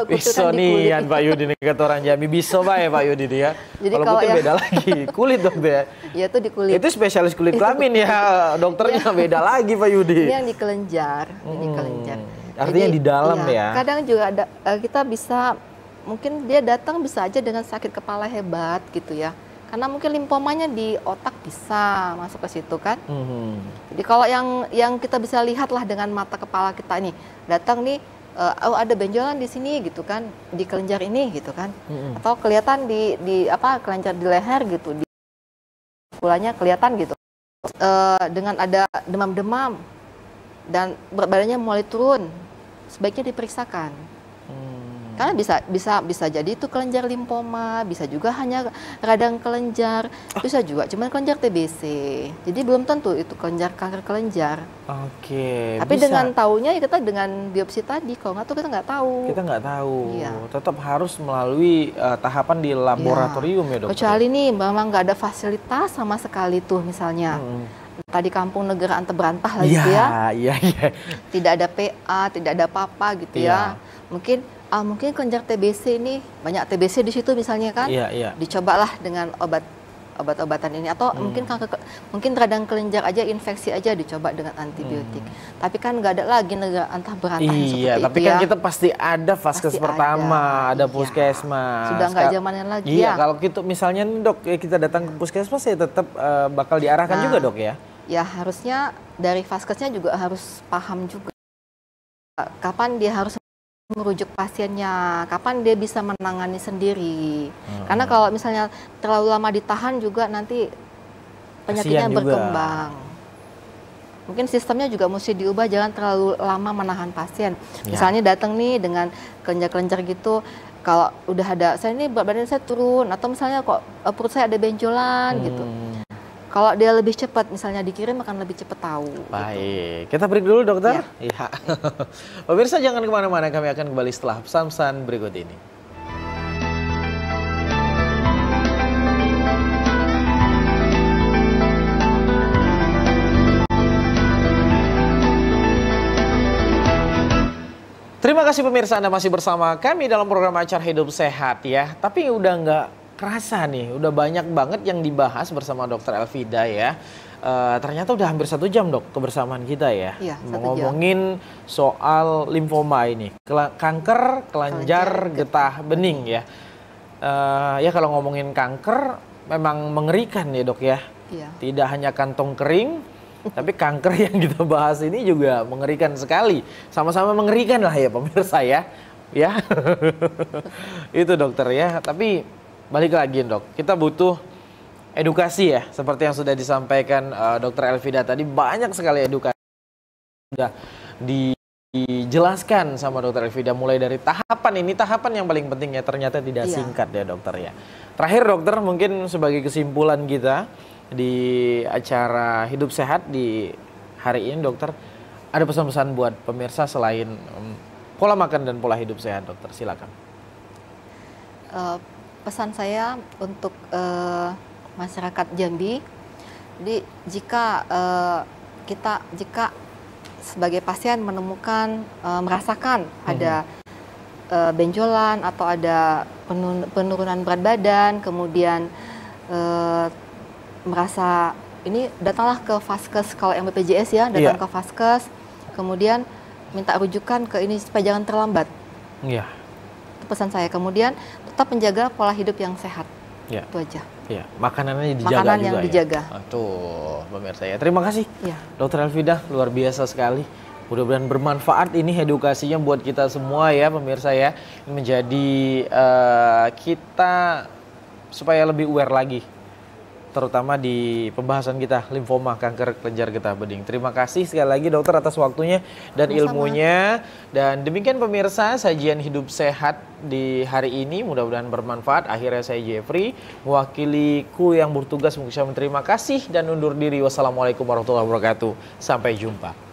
S1: Bisa nih Pak Yudi nih kata orang Jambi, bisa Pak ya Pak Yudi ya. Kalau kutil beda lagi, kulit dok ya.
S2: Iya tuh di kulit.
S1: Itu spesialis kulit kelamin ya, dokternya beda lagi Pak Yudi.
S2: Ini yang di kelenjar, ini kelenjar.
S1: Artinya di dalam ya.
S2: Kadang juga ada kita bisa, mungkin dia datang bisa aja dengan sakit kepala hebat gitu ya. Karena mungkin limfomanya di otak bisa masuk ke situ kan. Jadi kalau yang kita bisa lihat lah dengan mata kepala kita nih, datang nih, oh ada benjolan di sini gitu kan, di kelenjar ini gitu kan. Atau kelihatan di apa kelenjar di leher gitu, di kulanya kelihatan gitu. Dengan ada demam-demam dan berat badannya mulai turun, sebaiknya diperiksakan. Karena bisa jadi itu kelenjar limfoma, bisa juga hanya radang kelenjar, bisa juga cuman kelenjar TBC. Jadi belum tentu itu kelenjar kanker kelenjar.
S1: Oke.
S2: Tapi bisa. Dengan taunya ya kita dengan biopsi tadi, kalau nggak tuh kita nggak tahu.
S1: Kita nggak tahu. Iya. Tetap harus melalui tahapan di laboratorium ya dok.
S2: Kecuali nih memang nggak ada fasilitas sama sekali tuh misalnya. Tadi kampung negara anteberantah lagi ya. Iya. Tidak ada PA, tidak ada apa-apa gitu ya. Mungkin kelenjar TBC ini banyak TBC di situ misalnya kan, dicobalah dengan obat-obatan ini atau mungkin radang kelenjar aja, infeksi aja dicoba dengan antibiotik. Tapi kan nggak ada lagi negara antah berantah seperti itu.
S1: Tapi kan kita pasti ada vaskes pertama, ada puskesmas.
S2: Sudah nggak zamannya lagi
S1: ya. Kalau gitu misalnya nih dok, kita datang ke puskesmas ya tetap bakal diarahkan juga dok ya.
S2: Ya harusnya dari vaskesnya juga harus paham juga kapan dia harus merujuk pasiennya, kapan dia bisa menangani sendiri. Karena kalau misalnya terlalu lama ditahan juga nanti penyakitnya berkembang. Mungkin sistemnya juga mesti diubah, jangan terlalu lama menahan pasien. Misalnya datang nih dengan kelenjar-kelenjar gitu, kalau udah ada, saya ini berat badan saya turun, atau misalnya kok perut saya ada benjolan gitu. Kalau dia lebih cepat, misalnya dikirim akan lebih cepat tahu.
S1: Baik, kita break dulu dokter. Iya. Pemirsa jangan kemana-mana, kami akan kembali setelah pesan-pesan berikut ini. Terima kasih pemirsa, Anda masih bersama kami dalam program acara Hidup Sehat ya. Tapi udah nggak kerasa nih, udah banyak banget yang dibahas bersama Dokter Elvida ya. Ternyata udah hampir 1 jam dok kebersamaan kita ya. Ngomongin soal limfoma ini, kanker kelenjar getah bening ya. Ya kalau ngomongin kanker memang mengerikan ya dok ya. Tidak hanya kantong kering, tapi kanker yang kita bahas ini juga mengerikan sekali. Sama-sama mengerikan lah ya pemirsa ya. Ya, itu dokter ya. Tapi balik lagi dok, kita butuh edukasi ya, seperti yang sudah disampaikan Dokter Elvida tadi, banyak sekali edukasi sudah dijelaskan sama Dokter Elvida, mulai dari tahapan ini, tahapan yang paling penting ya, ternyata tidak singkat ya dokter ya. Terakhir dokter, mungkin sebagai kesimpulan kita di acara Hidup Sehat di hari ini dokter, ada pesan-pesan buat pemirsa selain pola makan dan pola hidup sehat dokter, silakan.
S2: Pesan saya untuk masyarakat Jambi, jadi jika jika sebagai pasien menemukan merasakan ada benjolan atau ada penurunan berat badan, kemudian merasa ini, datanglah ke Vaskes, kalau yang BPJS ya, datang ke Vaskes, kemudian minta rujukan ke ini supaya jangan terlambat. Itu pesan saya. Kemudian tetap menjaga pola hidup yang sehat. Itu aja.
S1: Makanannya dijaga.
S2: Makanan
S1: juga
S2: yang dijaga.
S1: Tuh pemirsa ya. Terima kasih Dokter Elvida, luar biasa sekali. Mudah-mudahan bermanfaat ini edukasinya buat kita semua ya pemirsa ya. Ini menjadi kita supaya lebih aware lagi. Terutama di pembahasan kita limfoma, kanker kelenjar getah bening. Terima kasih sekali lagi dokter atas waktunya dan ilmunya. Dan demikian pemirsa sajian hidup sehat di hari ini. Mudah-mudahan bermanfaat. Akhirnya saya Jeffrey mewakili kru yang bertugas mengucapkan terima kasih dan undur diri. Wassalamualaikum warahmatullahi wabarakatuh. Sampai jumpa.